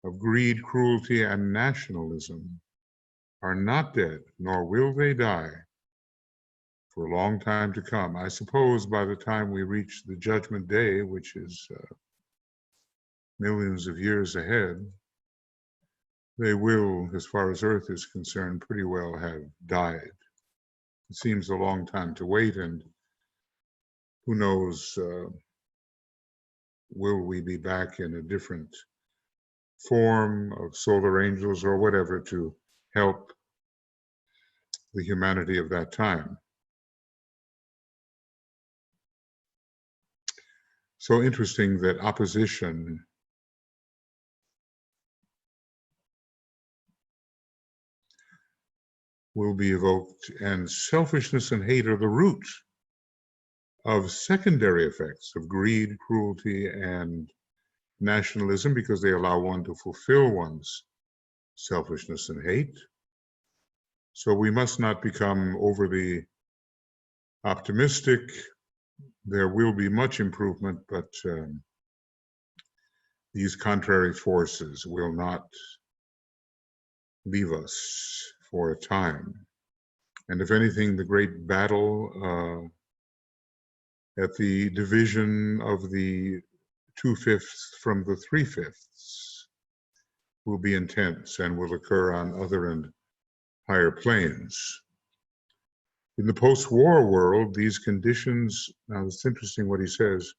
[SPEAKER 1] of greed, cruelty, and nationalism, are not dead, nor will they die for a long time to come. I suppose by the time we reach the Judgment Day, which is millions of years ahead, they will, as far as Earth is concerned, pretty well have died. It seems a long time to wait, and who knows, will we be back in a different form of solar angels or whatever to help the humanity of that time. So interesting that opposition will be evoked, and selfishness and hate are the root of secondary effects of greed, cruelty, and nationalism, because they allow one to fulfill one's selfishness and hate. So we must not become overly optimistic. There will be much improvement, but these contrary forces will not leave us for a time. And if anything, the great battle at the division of the 2/5 from the 3/5 will be intense and will occur on other and higher planes. In the post-war world, these conditions, now it's interesting what he says,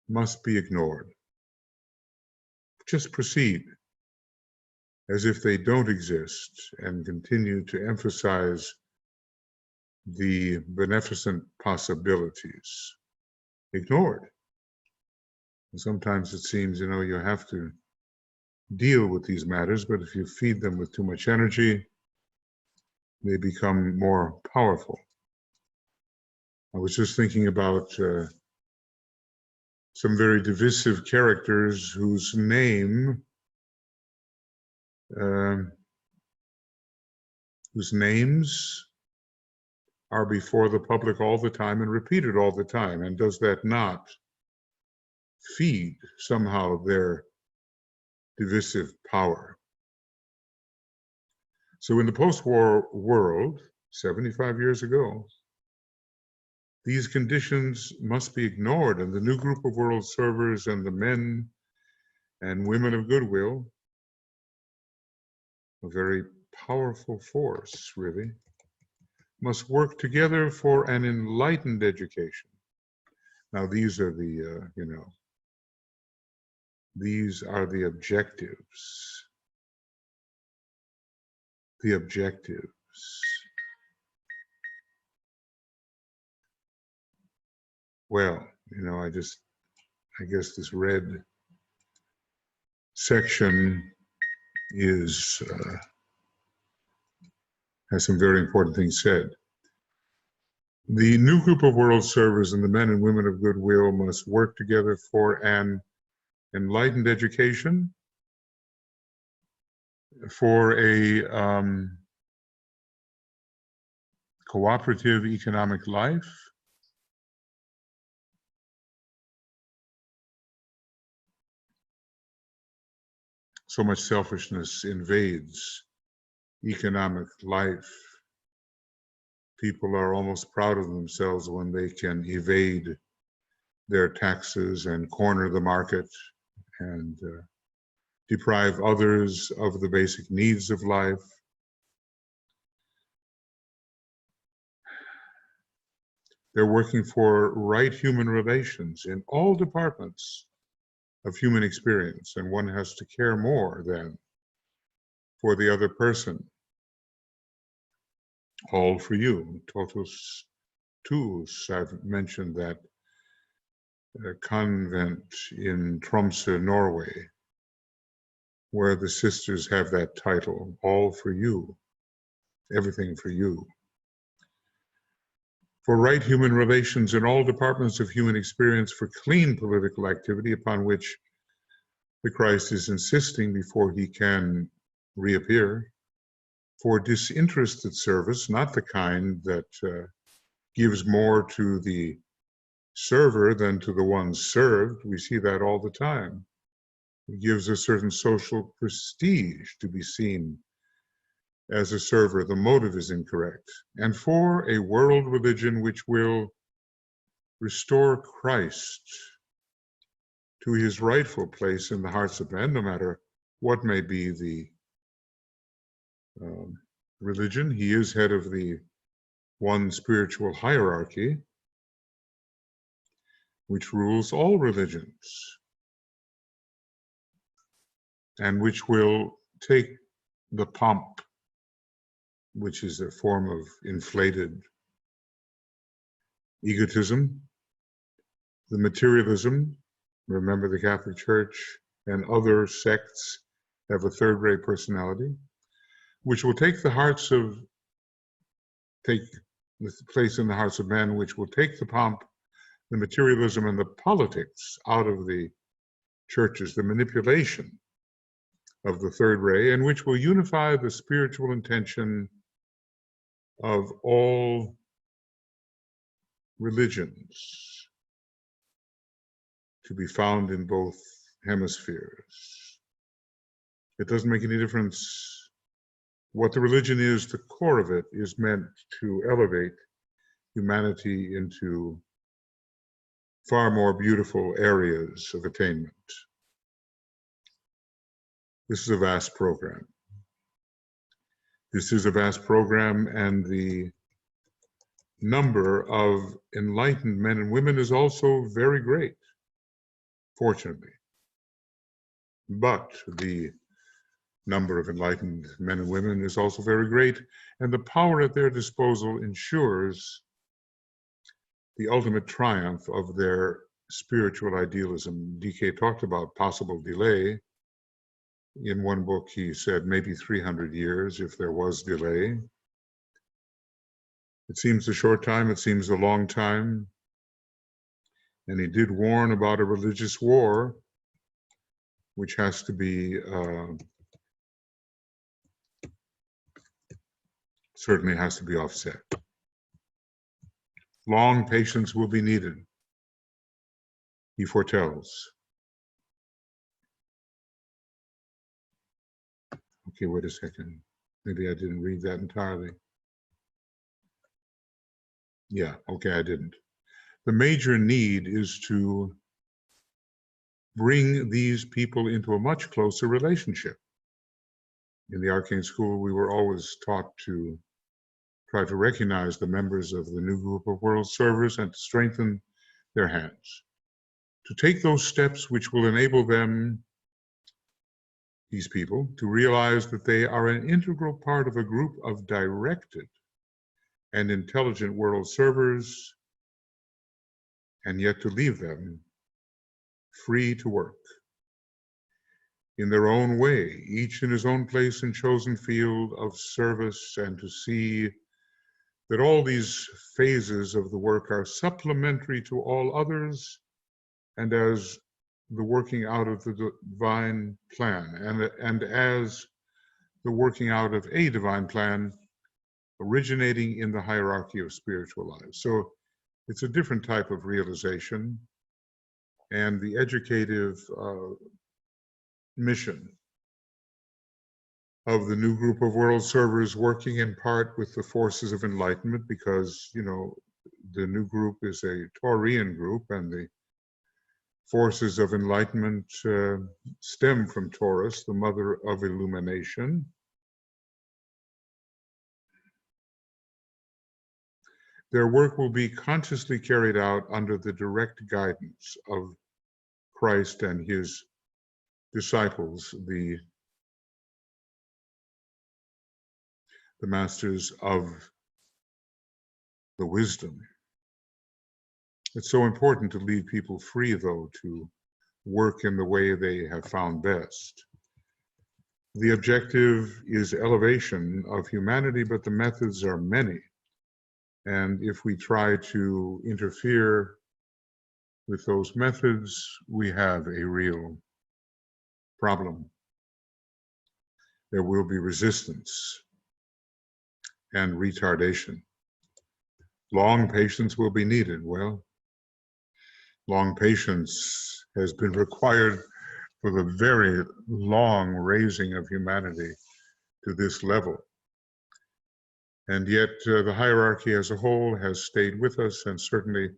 [SPEAKER 1] must be ignored. Just proceed as if they don't exist and continue to emphasize the beneficent possibilities ignored. And sometimes it seems, you have to deal with these matters, but if you feed them with too much energy, they become more powerful. I was just thinking about some very divisive characters whose names are before the public all the time and repeated all the time. And does that not feed somehow their divisive power? So in the post-war world, 75 years ago, these conditions must be ignored, and the new group of world servers and the men and women of goodwill, a very powerful force, really, must work together for an enlightened education. Now, these are the, these are the objectives. The objectives. Well, I guess this red section is has some very important things said. The new group of world servers and the men and women of goodwill must work together for an enlightened education, for a cooperative economic life, so much selfishness invades economic life. People are almost proud of themselves when they can evade their taxes and corner the market and deprive others of the basic needs of life. They're working for right human relations in all departments of human experience, and one has to care more than for the other person. All for you, totus tuus. I've mentioned that convent in Tromsø, Norway, where the sisters have that title, all for you, everything for you. For right human relations in all departments of human experience, for clean political activity upon which the Christ is insisting before he can reappear, for disinterested service, not the kind that gives more to the server than to the one served. We see that all the time. It gives a certain social prestige to be seen as a server. The motive is incorrect. And for a world religion which will restore Christ to his rightful place in the hearts of men, no matter what may be the religion. He is head of the one spiritual hierarchy which rules all religions and which will take the pomp, which is a form of inflated egotism, the materialism. Remember, the Catholic Church and other sects have a third-rate personality, which will take the place in the hearts of men, which will take the pomp, the materialism, and the politics out of the churches, the manipulation of the third ray, and which will unify the spiritual intention of all religions to be found in both hemispheres. It doesn't make any difference what the religion is. The core of it is meant to elevate humanity into far more beautiful areas of attainment. This is a vast program. This is a vast program, and the number of enlightened men and women is also very great, fortunately. But the number of enlightened men and women is also very great, and the power at their disposal ensures the ultimate triumph of their spiritual idealism. DK talked about possible delay. In one book, he said maybe 300 years if there was delay. It seems a short time, it seems a long time. And he did warn about a religious war, which has to be, certainly has to be offset. Long patience will be needed, he foretells. Okay, wait a second. Maybe I didn't read that entirely. Yeah, okay, I didn't. The major need is to bring these people into a much closer relationship. In the Arcane School, we were always taught to try to recognize the members of the new group of world servers and to strengthen their hands. To take those steps which will enable them, these people, to realize that they are an integral part of a group of directed and intelligent world servers, and yet to leave them free to work in their own way, each in his own place and chosen field of service, and to see that all these phases of the work are supplementary to all others and as the working out of the divine plan, and as the working out of a divine plan originating in the hierarchy of spiritual lives. So it's a different type of realization, and the educative mission of the new group of world servers, working in part with the forces of enlightenment, because, you know, the new group is a Taurian group, and the forces of enlightenment stem from Taurus, the mother of illumination. Their work will be consciously carried out under the direct guidance of Christ and his disciples, the masters of the wisdom. It's so important to leave people free, though, to work in the way they have found best. The objective is elevation of humanity, but the methods are many. And if we try to interfere with those methods, we have a real problem. There will be resistance and retardation. Long patience will be needed. Well, long patience has been required for the very long raising of humanity to this level. And yet the hierarchy as a whole has stayed with us, and certainly,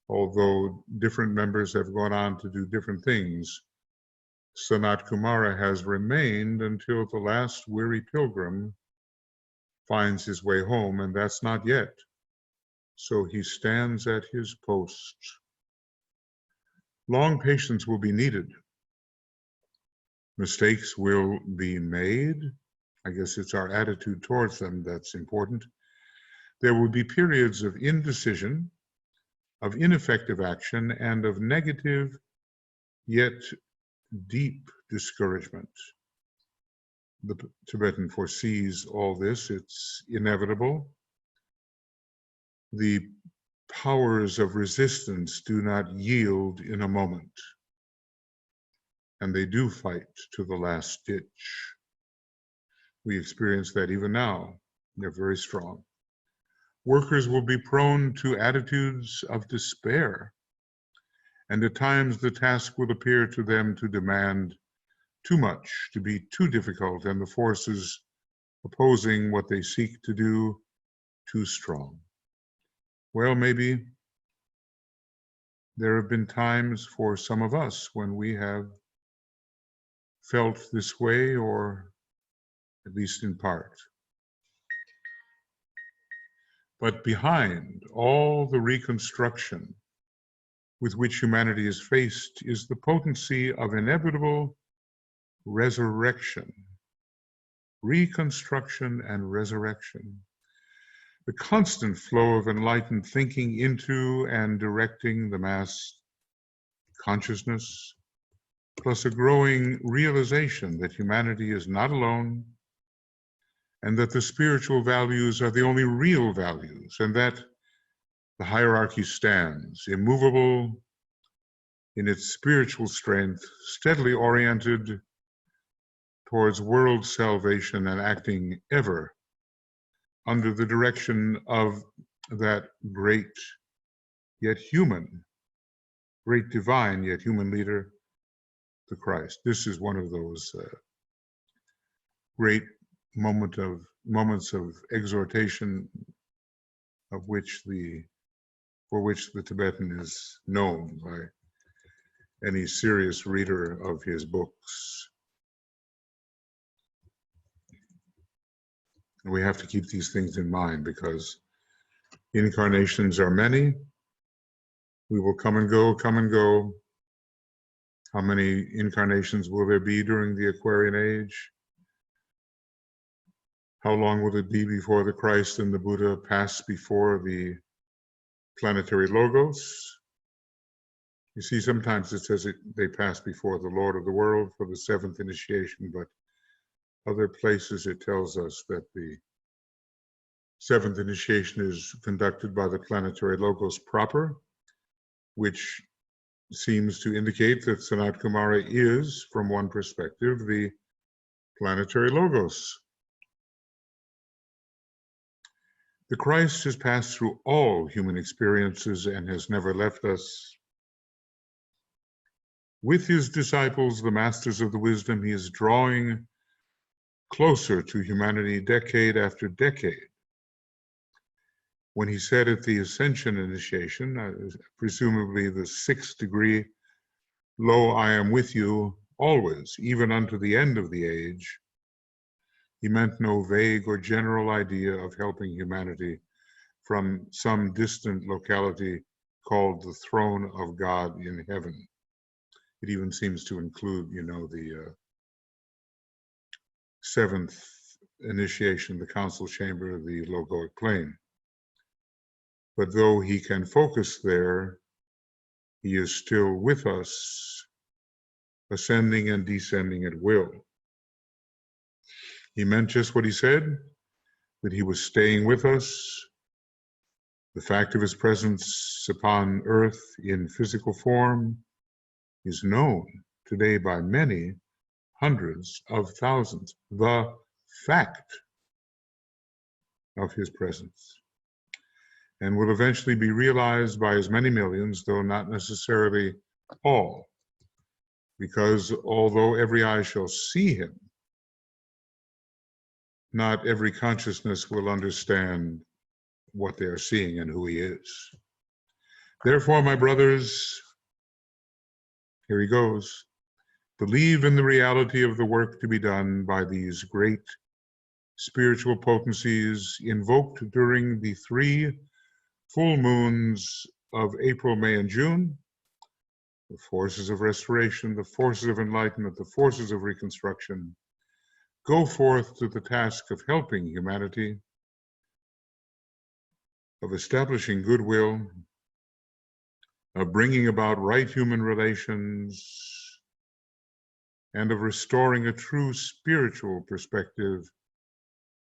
[SPEAKER 1] although different members have gone on to do different things, Sanat Kumara has remained until the last weary pilgrim finds his way home, and that's not yet. So he stands at his post. Long patience will be needed. Mistakes will be made. I guess it's our attitude towards them that's important. There will be periods of indecision, of ineffective action, and of negative yet deep discouragement. The Tibetan foresees all this. It's inevitable. The powers of resistance do not yield in a moment, and they do fight to the last ditch. We experience that even now. They're very strong. Workers will be prone to attitudes of despair, and at times the task will appear to them to demand too much, to be too difficult, and the forces opposing what they seek to do too strong. Well, maybe there have been times for some of us when we have felt this way, or at least in part. But behind all the reconstruction with which humanity is faced is the potency of inevitable resurrection. reconstruction, and resurrection. The constant flow of enlightened thinking into and directing the mass consciousness, plus a growing realization that humanity is not alone, and that the spiritual values are the only real values, and that the hierarchy stands immovable in its spiritual strength, steadily oriented towards world salvation and acting ever under the direction of that great yet human, great divine yet human leader, the Christ. This is one of those great moments of exhortation for which the Tibetan is known by any serious reader of his books. We have to keep these things in mind because incarnations are many. We will come and go, come and go. How many incarnations will there be during the Aquarian age? How long will it be before the Christ and the Buddha pass before the planetary logos? You see, sometimes it says they pass before the Lord of the world for the seventh initiation, but other places it tells us that the seventh initiation is conducted by the planetary logos proper, which seems to indicate that Sanat Kumara is, from one perspective, the planetary logos. The Christ has passed through all human experiences and has never left us. With his disciples, the masters of the wisdom, he is drawing closer to humanity decade after decade. When he said at the Ascension initiation, presumably the 6th degree, "Lo, I am with you always, even unto the end of the age," he meant no vague or general idea of helping humanity from some distant locality called the throne of God in heaven. It even seems to include, the 7th initiation, the council chamber, the logoic plane. But though he can focus there, he is still with us, ascending and descending at will. He meant just what he said, that he was staying with us. The fact of his presence upon earth in physical form is known today by many hundreds of thousands. The fact of his presence. And will eventually be realized by as many millions, though not necessarily all. Because although every eye shall see him, not every consciousness will understand what they are seeing and who he is. Therefore, my brothers, here he goes, believe in the reality of the work to be done by these great spiritual potencies invoked during the 3 full moons of April, May, and June, the forces of restoration, the forces of enlightenment, the forces of reconstruction. Go forth to the task of helping humanity, of establishing goodwill, of bringing about right human relations, and of restoring a true spiritual perspective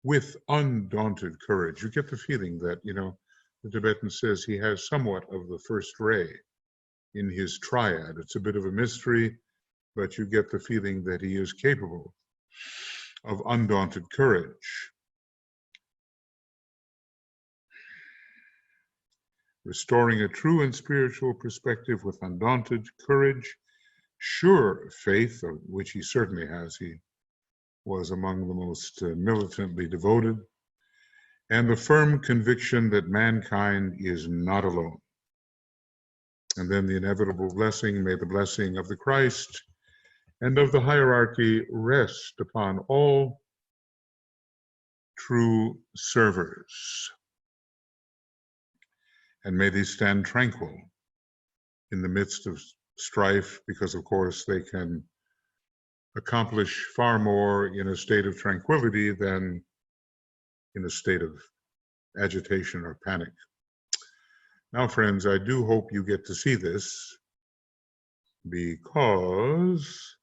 [SPEAKER 1] with undaunted courage. You get the feeling that, the Tibetan says he has somewhat of the first ray in his triad. It's a bit of a mystery, but you get the feeling that he is capable of undaunted courage. Restoring a true and spiritual perspective with undaunted courage, sure faith, of which he certainly has. He was among the most militantly devoted, and the firm conviction that mankind is not alone. And then the inevitable blessing, may the blessing of the Christ and of the hierarchy rest upon all true servers. And may they stand tranquil in the midst of strife, because of course they can accomplish far more in a state of tranquility than in a state of agitation or panic. Now, friends, I do hope you get to see this, because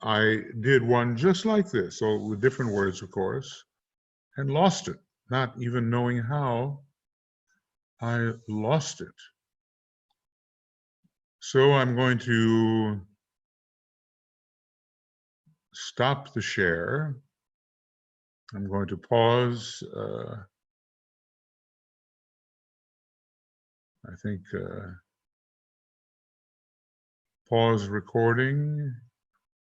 [SPEAKER 1] I did one just like this, so with different words, of course, and lost it, not even knowing how I lost it. So I'm going to stop the share. I'm going to pause, I think, pause recording.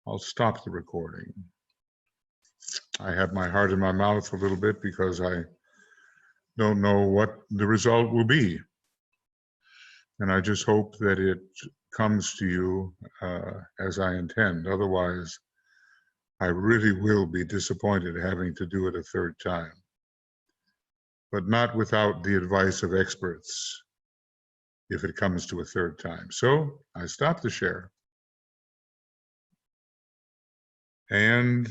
[SPEAKER 1] I'll stop the recording. I have my heart in my mouth a little bit because I don't know what the result will be. And I just hope that it comes to you as I intend. Otherwise, I really will be disappointed having to do it a third time. But not without the advice of experts if it comes to a third time. So I stop the share. And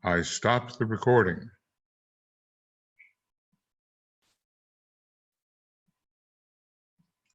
[SPEAKER 1] I stopped the recording.